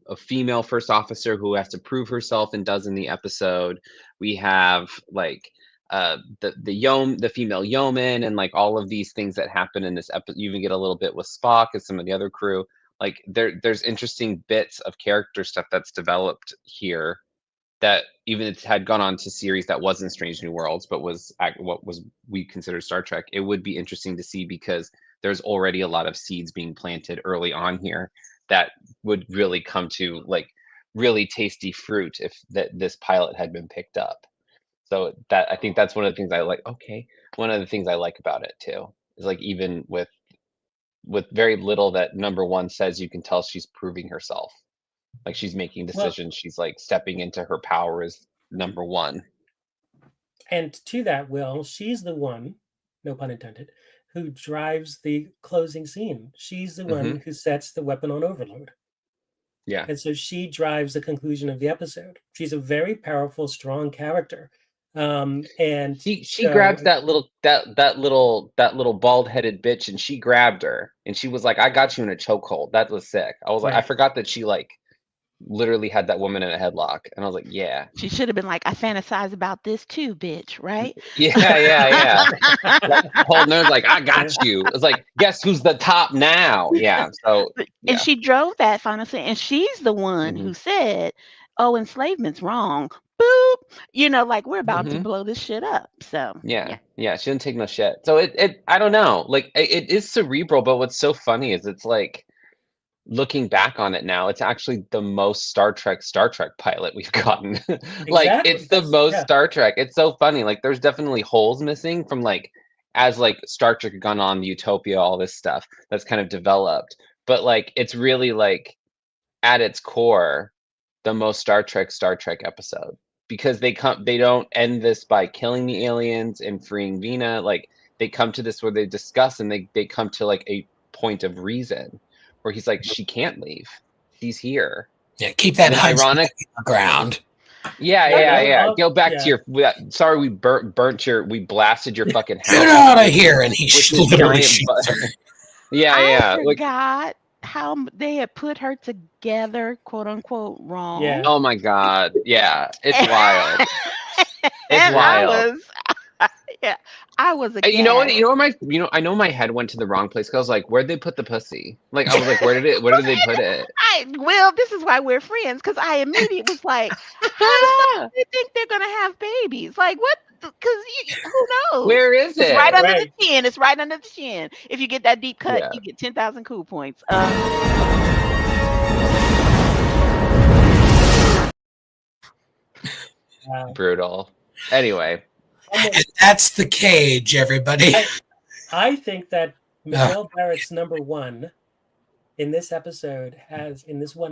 S4: a female first officer who has to prove herself and does in the episode. We have like the female yeoman and like all of these things that happen in this episode. You even get a little bit with Spock and some of the other crew. Like there's interesting bits of character stuff that's developed here that even if it had gone on to series that wasn't Strange New Worlds, but was what was we consider Star Trek, it would be interesting to see because there's already a lot of seeds being planted early on here that would really come to like really tasty fruit if this pilot had been picked up. So that I think that's one of the things I like. Okay, one of the things I like about it too is like even with very little that number one says, you can tell she's proving herself. Like she's making decisions. She's like stepping into her power as number one.
S3: And to that, Will, she's the one, no pun intended, who drives the closing scene. She's the one who sets the weapon on overload.
S4: Yeah.
S3: And so she drives the conclusion of the episode. She's a very powerful, strong character. And
S4: she grabs that little bald-headed bitch, and she grabbed her and she was like, I got you in a chokehold. That was sick. I was like, I forgot that she like literally had that woman in a headlock, and I was like, yeah.
S5: She should have been like, I fantasize about this too, bitch, right?
S4: Yeah. Like, holding her like, I got you. It's like, guess who's the top now? Yeah. So
S5: and she drove that final scene, and she's the one who said, oh, enslavement's wrong. Boop. You know, like we're about to blow this shit up. So
S4: yeah, she didn't take no shit. So it I don't know. Like it is cerebral, but what's so funny is it's like looking back on it now, it's actually the most Star Trek pilot we've gotten. Like it's the most Star Trek. It's so funny. Like there's definitely holes missing from like as like Star Trek had gone on, the Utopia, all this stuff that's kind of developed. But like it's really like at its core, the most Star Trek episode. Because they don't end this by killing the aliens and freeing Vina. Like they come to this where they discuss and they come to like a point of reason where he's like, she can't leave. She's here.
S1: Yeah, keep that
S4: ironic
S1: ground.
S4: Yeah. Go back to your. Sorry, we we blasted your fucking house.
S1: Get out of here! And he literally shoots her.
S4: Yeah.
S5: I forgot how they had put her together, quote unquote, wrong.
S3: Yeah.
S4: Oh my god. Yeah, it's wild. It's wild.
S5: I was a
S4: I know my head went to the wrong place because I was like, where'd they put the pussy? Like I was like, where did they put it?
S5: Well, this is why we're friends, because I immediately was like, how do you think they're gonna have babies? Like what? Because who knows?
S4: Where is it?
S5: It's right under the chin. It's right under the chin. If you get that deep cut, you get 10,000 cool points.
S4: Brutal. Anyway.
S1: And that's the cage, everybody.
S3: I think that Michelle Barrett's number one in this one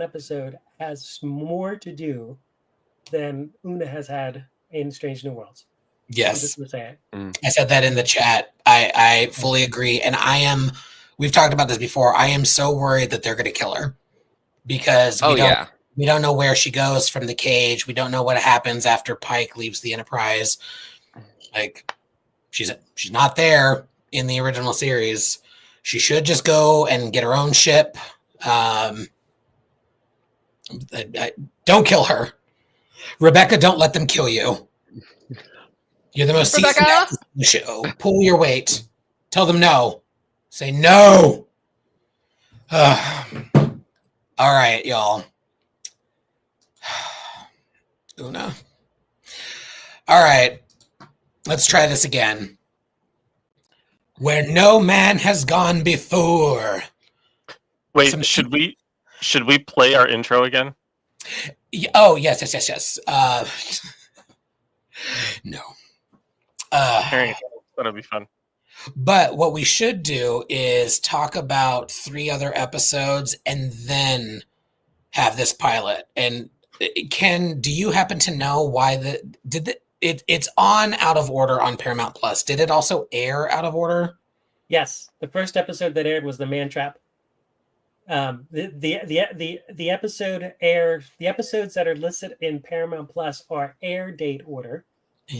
S3: episode has more to do than Una has had in Strange New Worlds.
S1: Yes. I said that in the chat. I fully agree. And we've talked about this before. I am so worried that they're going to kill her because we don't know where she goes from the cage. We don't know what happens after Pike leaves the Enterprise. Like she's not there in the original series. She should just go and get her own ship. Don't kill her. Rebecca, don't let them kill you. You're the most seasoned actress in the show. Pull your weight. Tell them no. Say no. All right, y'all. Una. All right. Let's try this again. Where no man has gone before.
S2: Wait, should we play our intro again?
S1: Oh, yes. No.
S2: That'll be fun.
S1: But what we should do is talk about 3 other episodes and then have this pilot. And Ken, do you happen to know why it's on out of order on Paramount Plus? Did it also air out of order?
S3: Yes, the first episode that aired was The Man Trap. The episode aired. The episodes that are listed in Paramount Plus are air date order,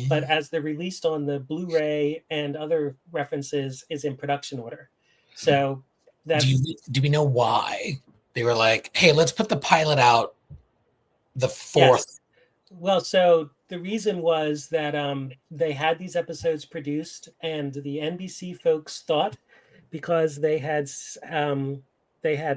S3: but as they're released on the Blu-ray and other references is in production order. So that
S1: do we know why? They were like, hey, let's put the pilot out the 4th.
S3: Yes. Well, so the reason was that they had these episodes produced, and the NBC folks thought, because they had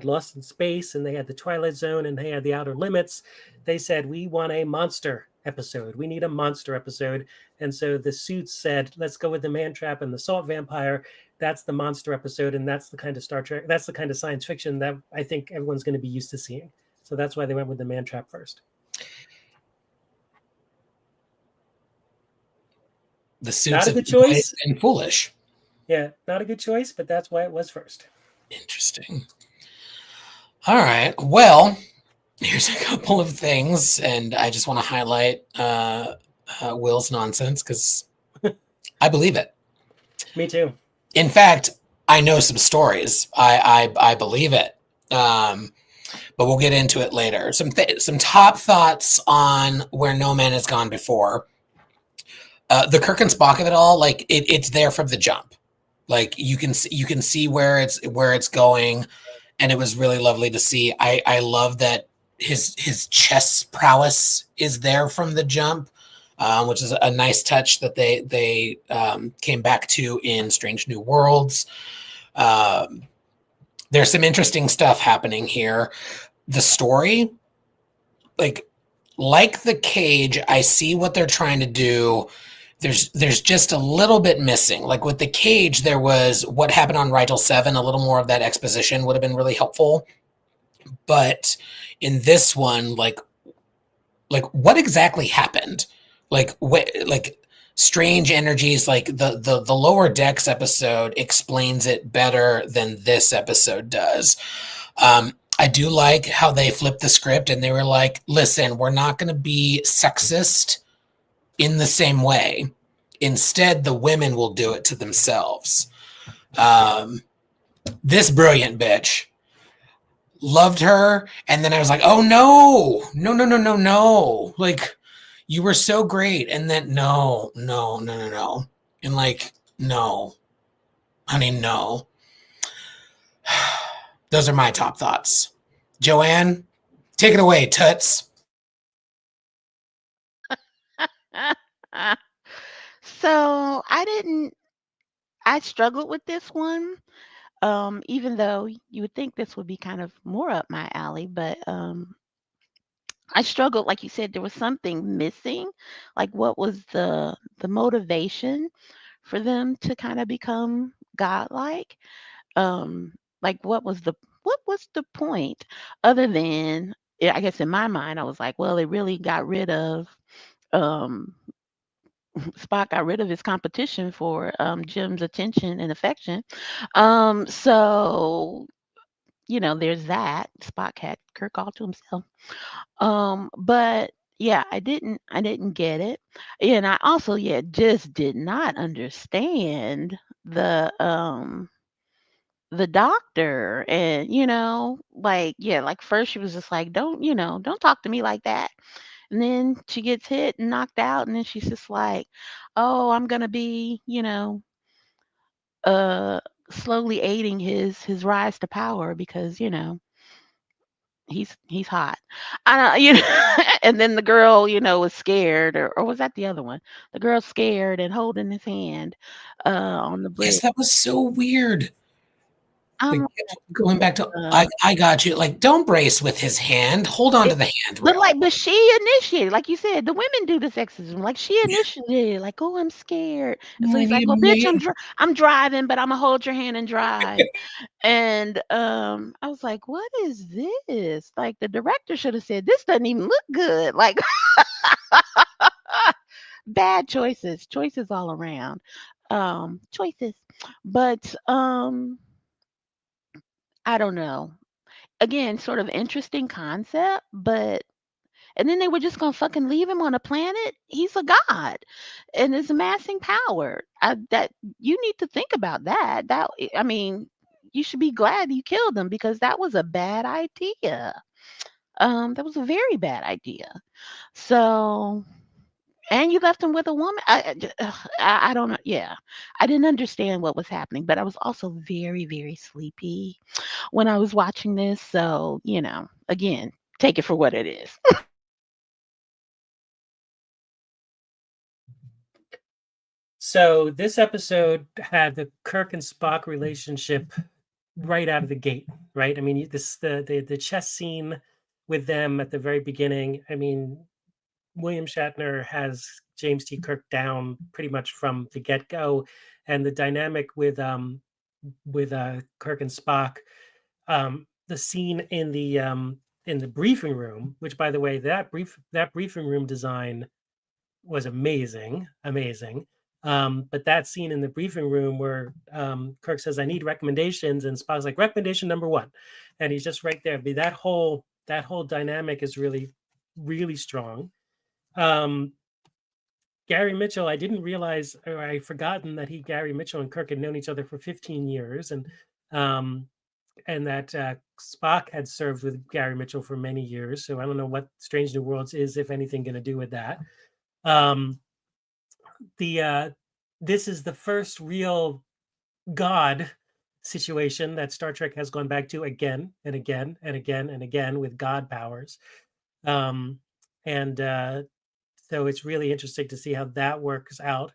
S3: Lost in Space, and they had the Twilight Zone, and they had the Outer Limits, they said, we want a monster episode. We need a monster episode. And so the Suits said, let's go with the Man Trap and the Salt Vampire. That's the monster episode, and that's the kind of Star Trek, that's the kind of science fiction that I think everyone's going to be used to seeing. So that's why they went with the Man Trap first.
S1: The Suits
S3: Not a
S1: of
S3: good choice.
S1: And Foolish.
S3: Yeah, not a good choice, but that's why it was first.
S1: Interesting. All right. Well, here's a couple of things, and I just want to highlight Will's nonsense because I believe it.
S3: Me too.
S1: In fact, I know some stories. I believe it. But we'll get into it later. Some top thoughts on Where No Man Has Gone Before. The Kirk and Spock of it all, like it's there from the jump. Like you can see where it's going, and it was really lovely to see. I love that his chess prowess is there from the jump, which is a nice touch that they came back to in Strange New Worlds. There's some interesting stuff happening here. The story, like the Cage, I see what they're trying to do. There's just a little bit missing. Like with the Cage, there was what happened on Rigel 7. A little more of that exposition would have been really helpful. But in this one, like what exactly happened? Like strange energies. Like the Lower Decks episode explains it better than this episode does. I do like how they flipped the script and they were like, listen, we're not going to be sexist in the same way. Instead, the women will do it to themselves. This brilliant bitch, loved her, and then I was like, oh no. Like, you were so great, and then no. And like, no. Honey, no. Those are my top thoughts. Joanne, take it away, toots.
S5: So I struggled with this one, even though you would think this would be kind of more up my alley, but I struggled, like you said, there was something missing. Like what was the motivation for them to kind of become godlike? Like what was the point other than, yeah, I guess in my mind I was like, well, they really got rid of um Spock got rid of his competition for Jim's attention and affection. So there's that. Spock had Kirk all to himself. But yeah, I didn't get it. And I also, yeah, just did not understand the doctor. And like, yeah, like first she was just like, don't talk to me like that. And then she gets hit and knocked out, and then she's just like, oh, I'm gonna be, uh slowly aiding his rise to power because he's hot. I don't, and then the girl, was scared, or was that the other one? The girl scared and holding his hand on the bridge.
S1: Yes, that was so weird. Like,
S5: Um,
S1: going back to,
S5: uh,
S1: I got you. Like, don't brace with his hand. Hold on to the handrail.
S5: but she initiated, like you said, the women do the sexism. Like she initiated, like, oh, I'm scared, and so
S1: I
S5: he's like,
S1: need
S5: well,
S1: a
S5: bitch,
S1: man.
S5: I'm driving, but I'm gonna hold your hand and drive. And I was like, what is this? Like the director should have said, this doesn't even look good. Like bad choices all around. Choices. But I don't know. Again, sort of interesting concept, but and then they were just gonna fucking leave him on a planet. He's a god, and is amassing power. That you need to think about that. I mean, you should be glad you killed him because that was a bad idea. That was a very bad idea. So And you left him with a woman. I don't know. Yeah, I didn't understand what was happening, but I was also very, very sleepy when I was watching this. So, again, take it for what it is.
S3: So this episode had the Kirk and Spock relationship right out of the gate, right? I mean, the chess scene with them at the very beginning. I mean, William Shatner has James T. Kirk down pretty much from the get go, and the dynamic with Kirk and Spock, the scene in the briefing room, which by the way, that briefing room design was amazing. But that scene in the briefing room where Kirk says, "I need recommendations," and Spock's like, "Recommendation number one," and he's just right there. But that whole dynamic is really, really strong. Gary Mitchell, I didn't realize, or I forgotten that Gary Mitchell and Kirk had known each other for 15 years, and that Spock had served with Gary Mitchell for many years. So I don't know what Strange New Worlds is, if anything, going to do with that. This is the first real God situation that Star Trek has gone back to again and again and again and again with God powers. So it's really interesting to see how that works out.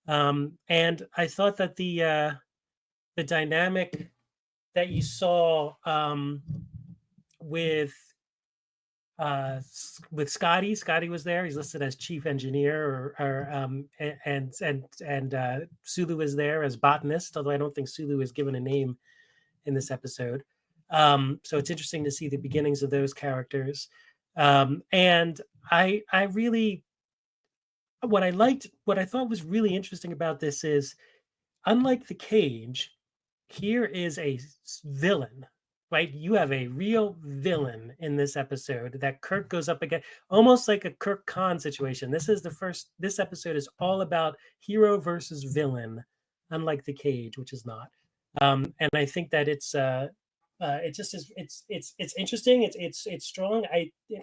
S3: And I thought that the dynamic that you saw with Scotty was there. He's listed as chief engineer, and Sulu is there as botanist, although I don't think Sulu is given a name in this episode. So it's interesting to see the beginnings of those characters. And I really, what I thought was really interesting about this is, unlike the Cage, here is a villain, right? You have a real villain in this episode that Kirk goes up against, almost like a Kirk Khan situation. This episode is all about hero versus villain, unlike the Cage, which is not. And I think that it's interesting. It's strong.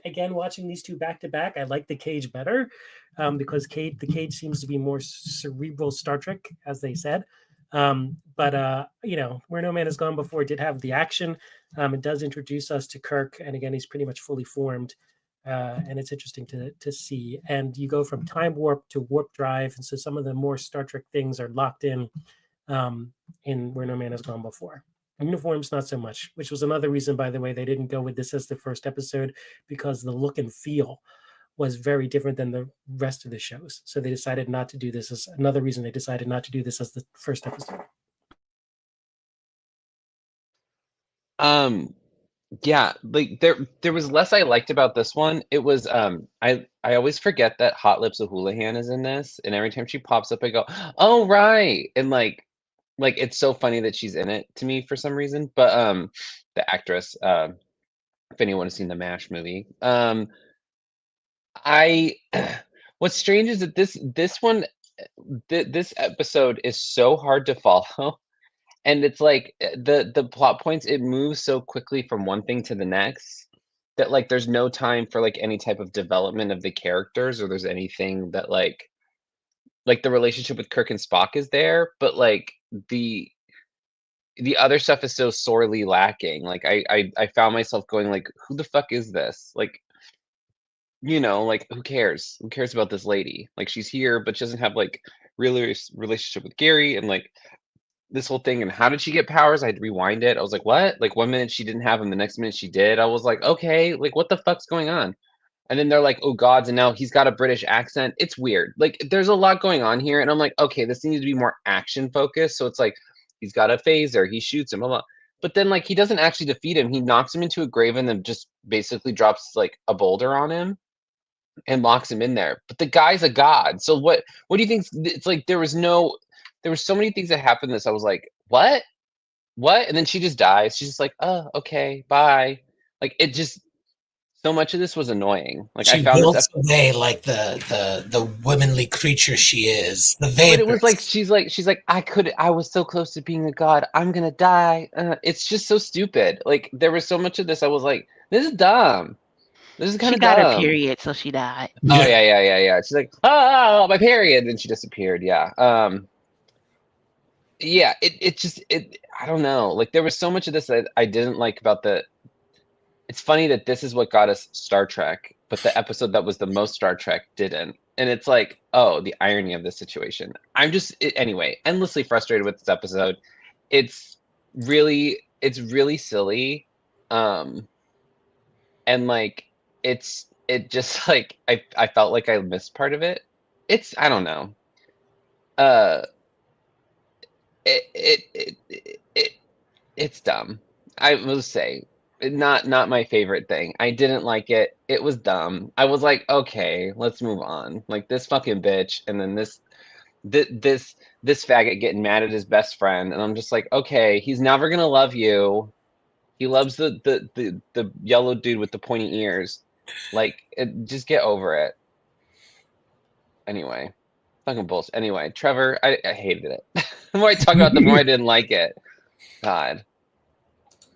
S3: Again, watching these two back to back, I like the Cage better, because the Cage seems to be more cerebral Star Trek, as they said. But Where No Man Has Gone Before did have the action. It does introduce us to Kirk, and again, he's pretty much fully formed, and it's interesting to see. And you go from time warp to warp drive, and so some of the more Star Trek things are locked in Where No Man Has Gone Before. Uniforms, not so much, which was another reason, by the way, they didn't go with this as the first episode, because the look and feel was very different than the rest of the shows. So they decided not to do this as another reason they decided not to do this as the first episode.
S4: Yeah, like there was less I liked about this one. It was I always forget that Hot Lips O'Houlihan is in this, and every time she pops up I go, "Oh right." And like it's so funny that she's in it to me for some reason. But the actress, if anyone has seen the MASH movie, I what's strange is that this one, this episode is so hard to follow, and it's like the plot points, it moves so quickly from one thing to the next that like there's no time for like any type of development of the characters, or there's anything that like the relationship with Kirk and Spock is there, but like the other stuff is so sorely lacking. Like I found myself going like, who the fuck is this? Like, like who cares? Who cares about this lady? Like she's here, but she doesn't have like really relationship with Gary, and like this whole thing. And how did she get powers? I had to rewind it. I was like, what? Like 1 minute she didn't have them, the next minute she did. I was like, okay, like what the fuck's going on? And then they're like, oh gods, and now he's got a British accent. It's weird. Like there's a lot going on here, and I'm like, okay, this needs to be more action focused. So it's like he's got a phaser, he shoots him, blah, blah. But then like he doesn't actually defeat him. He knocks him into a grave and then just basically drops like a boulder on him and locks him in there. But the guy's a god. So what do you think? It's like there was so many things that happened this. I was like, what? And then she just dies. She's just like, oh, okay, bye. Like it just, so much of this was annoying. Like
S1: She
S4: I found
S1: builds
S4: this
S1: away like the womanly creature she is. The
S4: but
S1: vapor.
S4: it was like she's like I was so close to being a god. I'm gonna die. It's just so stupid. Like there was so much of this. I was like, this is dumb. This is kind
S5: She
S4: of
S5: got her
S4: dumb.
S5: period, so she died.
S4: Oh yeah. She's like, oh, my period, and she disappeared. Yeah. Yeah. I don't know. Like there was so much of this that I didn't like about the. It's funny that this is what got us Star Trek, but the episode that was the most Star Trek didn't. And it's like, oh, the irony of this situation. Anyway, endlessly frustrated with this episode. It's really silly. And like it just like I felt like I missed part of it. I don't know. Uh it's dumb. I will say not my favorite thing. I didn't like it. It was dumb. I was like, okay, let's move on. Like this fucking bitch, and then this faggot getting mad at his best friend, and I'm just like, okay, he's never gonna love you. He loves the yellow dude with the pointy ears. Like, just get over it. Anyway, fucking bullshit. Anyway, Trevor, I hated it. The more I talk about it, the more I didn't like it. God.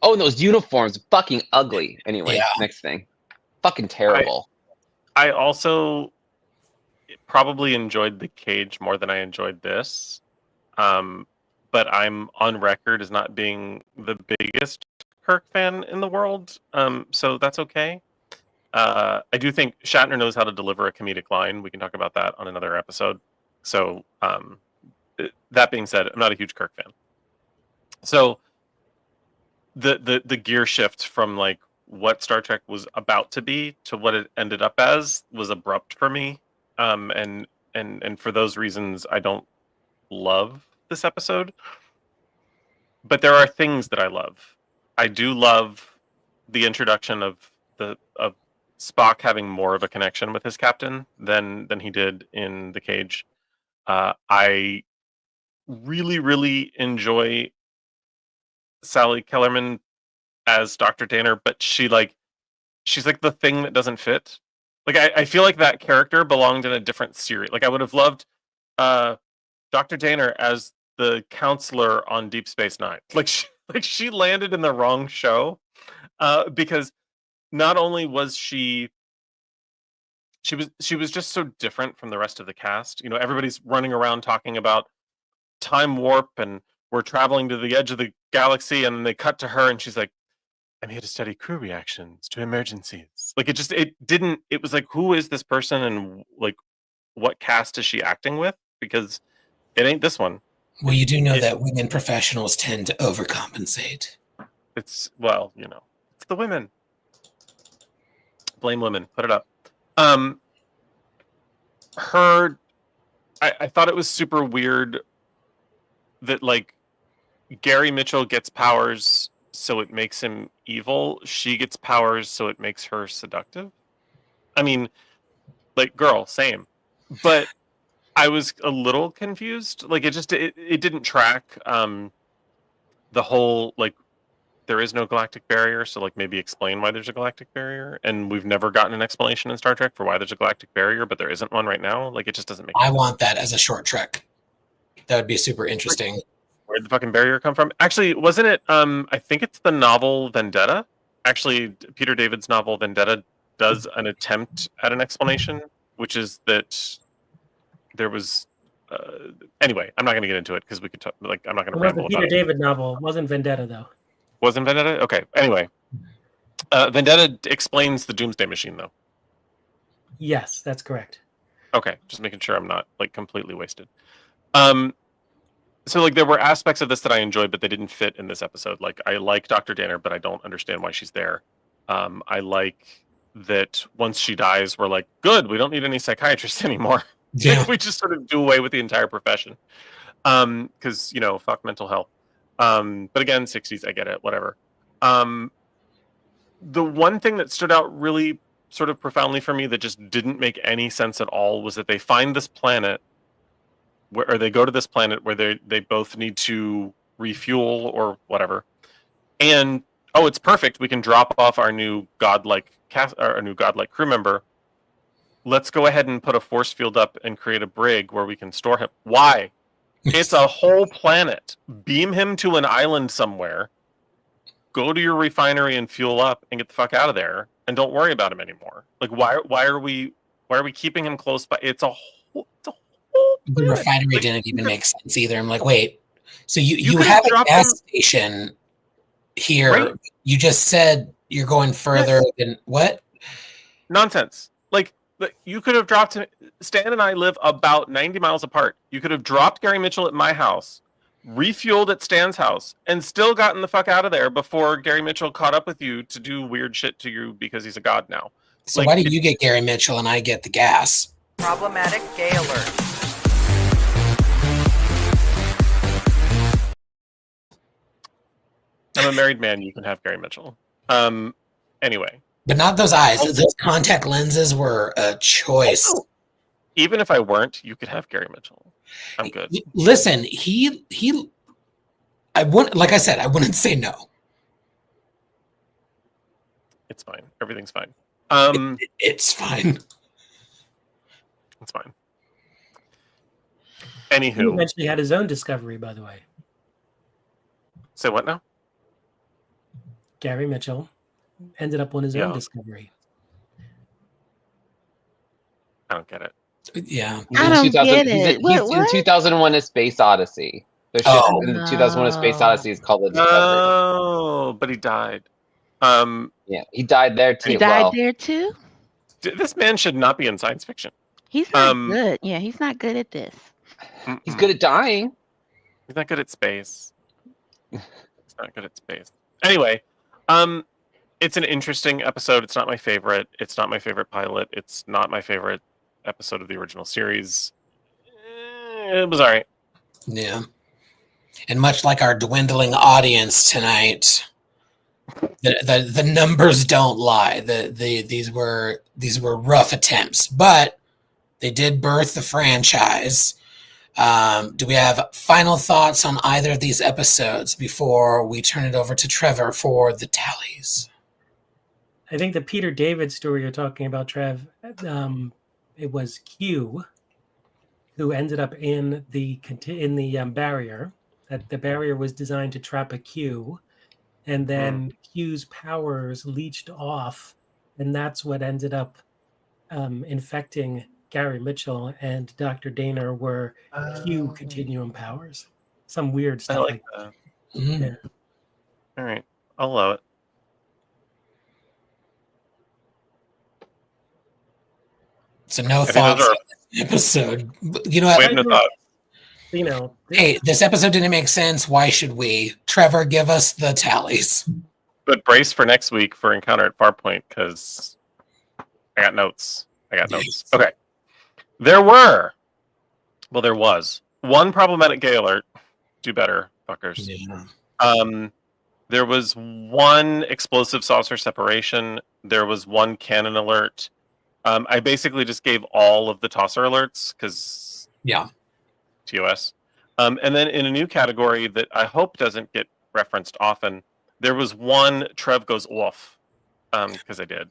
S4: Oh, and those uniforms, fucking ugly. Anyway,
S1: Yeah.
S4: next thing. Fucking terrible.
S2: I also probably enjoyed The Cage more than I enjoyed this. But I'm on record as not being the biggest Kirk fan in the world. So that's okay. I do think Shatner knows how to deliver a comedic line. We can talk about that on another episode. So that being said, I'm not a huge Kirk fan. So the gear shift from like what Star Trek was about to be to what it ended up as was abrupt for me. And for those reasons, I don't love this episode. But there are things that I love. I do love the introduction of Spock having more of a connection with his captain than he did in The Cage. I really enjoy Sally Kellerman as Dr. Danner, but she's like the thing that doesn't fit. Like I feel like that character belonged in a different series. Like I would have loved Dr. Danner as the counselor on Deep Space Nine. Like she landed in the wrong show because not only was she was just so different from the rest of the cast. You know, everybody's running around talking about time warp and we're traveling to the edge of the galaxy, and then they cut to her and she's like, I'm here to study crew reactions to emergencies. Like it was like, who is this person and like what cast is she acting with? Because it ain't this one.
S1: Well, you do know that women professionals tend to overcompensate.
S2: It's, well, you know, it's the women. Blame women. Put it up. I thought it was super weird that like Gary Mitchell gets powers so it makes him evil. She gets powers so it makes her seductive. I mean, like, girl, same. But I was a little confused. Like it didn't track the whole like there is no galactic barrier, so like maybe explain why there's a galactic barrier. And we've never gotten an explanation in Star Trek for why there's a galactic barrier, but there isn't one right now. Like it just doesn't make sense.
S1: I want that as a short trek. That would be super interesting.
S2: Where'd the fucking barrier come from? Actually, wasn't it I think it's the novel Vendetta. Actually, Peter David's novel Vendetta does an attempt at an explanation, which is that there was anyway, I'm not going to get into it because we could talk, like I'm not going to ramble about it.
S3: The Peter David novel wasn't Vendetta though.
S2: Wasn't Vendetta? Okay. Anyway, Vendetta explains the Doomsday Machine though.
S3: Yes, that's correct.
S2: Okay, just making sure I'm not like completely wasted. So like there were aspects of this that I enjoyed, but they didn't fit in this episode. Like I like Dr. Danner, but I don't understand why she's there. I like that once she dies, we're like, good, we don't need any psychiatrists anymore. Yeah. We just sort of do away with the entire profession. Because, you know, fuck mental health. But again, 60s, I get it, whatever. The one thing that stood out really sort of profoundly for me that just didn't make any sense at all was that they find this planet or they go to this planet where they both need to refuel or whatever. And, oh, it's perfect. We can drop off our new godlike crew member. Let's go ahead and put a force field up and create a brig where we can store him. Why? It's a whole planet. Beam him to an island somewhere. Go to your refinery and fuel up and get the fuck out of there. and don't worry about him anymore. Like, why are we keeping him close by? It's a whole
S1: The
S2: planet.
S1: refinery
S2: Like,
S1: didn't even make sense either. I'm like, wait, so you
S2: could
S1: have a
S2: dropped
S1: gas
S2: him-
S1: station here.
S2: Right.
S1: You just said you're going further than what?
S2: Nonsense. Like, you could have dropped him. Stan and I live about 90 miles apart. You could have dropped Gary Mitchell at my house, refueled at Stan's house, and still gotten the fuck out of there before Gary Mitchell caught up with you to do weird shit to you because he's a god now.
S1: So why do you get Gary Mitchell and I get the gas?
S6: Problematic gay alert.
S2: I'm a married man. You can have Gary Mitchell. Anyway.
S1: But not those eyes. Those contact lenses were a choice.
S2: Even if I weren't, you could have Gary Mitchell. I'm good.
S1: Listen, I wouldn't, like I said, I wouldn't say no.
S2: It's fine. Everything's fine.
S1: It's fine.
S2: It's fine.
S3: He
S2: Anywho,
S3: eventually had his own discovery, by the way.
S2: say what now?
S3: Gary Mitchell ended up on his own discovery.
S2: I don't get it.
S1: Yeah.
S5: I don't get it.
S4: He's in 2001: A Space Odyssey. The ship in 2001: A Space Odyssey is called The Discovery.
S2: Oh, but he died.
S4: Yeah, he died there too.
S5: He died there too?
S2: This man should not be in science fiction.
S5: He's not good. Yeah, he's not good at this.
S4: He's good at dying.
S2: He's not good at space. He's not good at space. Anyway, it's an interesting episode. It's not my favorite. It's not my favorite pilot. It's not my favorite episode of the original series. It was all right.
S1: Yeah. And much like our dwindling audience tonight, the numbers don't lie. These were rough attempts, but they did birth the franchise. Do we have final thoughts on either of these episodes before we turn it over to Trevor for the tallies?
S3: I think the Peter David story you're talking about, Trev, it was Q who ended up in the barrier. That the barrier was designed to trap a Q, and then Q's powers leached off, and that's what ended up infecting Gary Mitchell and Dr. Daner were Q continuum powers. Some weird stuff
S2: I like that.
S1: Mm.
S3: Yeah.
S2: All right. I'll allow it.
S1: So no
S2: I think
S1: thoughts
S2: those
S1: on this episode. You know what?
S2: We have no thoughts.
S3: You know,
S1: Hey, this episode didn't make sense. Why should we? Trevor, give us the tallies.
S2: But brace for next week for Encounter at Farpoint because I got notes. Okay. There was one problematic gay alert. Do better, fuckers.
S1: Yeah.
S2: There was one explosive saucer separation. There was one cannon alert. I basically just gave all of the tosser alerts because TOS. And then in a new category that I hope doesn't get referenced often, there was one Trev goes off because I did.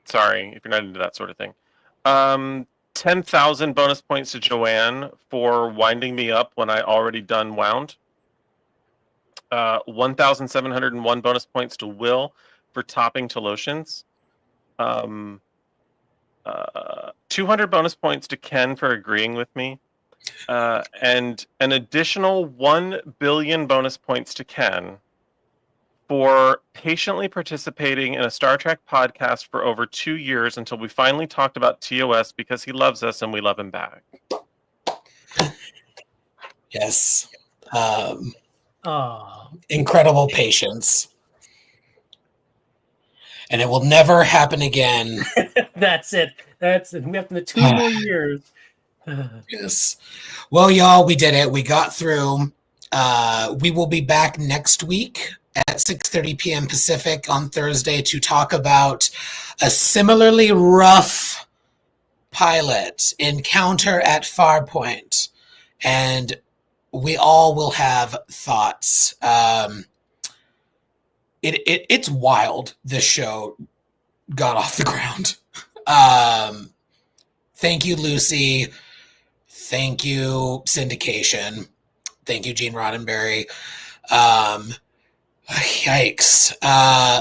S2: Sorry if you're not into that sort of thing. 10,000 bonus points to Joanne for winding me up when I already done wound. 1,701 bonus points to Will for topping to lotions. 200 bonus points to Ken for agreeing with me. And an additional 1 billion bonus points to Ken for patiently participating in a Star Trek podcast for over 2 years until we finally talked about TOS because he loves us and we love him back.
S1: Yes.
S3: oh,
S1: Incredible patience. And it will never happen again.
S3: that's it. That's it. We have the 2 more years.
S1: Yes. Well, y'all, we did it. We got through. We will be back next week at 6:30 p.m. Pacific on Thursday to talk about a similarly rough pilot, Encounter at Farpoint. And we all will have thoughts. It's wild this show got off the ground. Thank you, Lucy. Thank you, Syndication. Thank you, Gene Roddenberry. Yikes.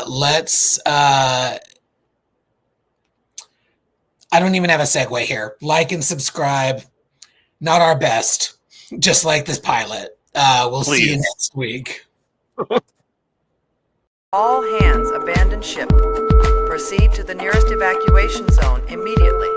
S1: Let's I don't even have a segue here. Like and subscribe. Not our best, just like this pilot. We'll see you
S2: Please.
S1: next week.
S6: All hands abandon ship. Proceed to the nearest evacuation zone immediately.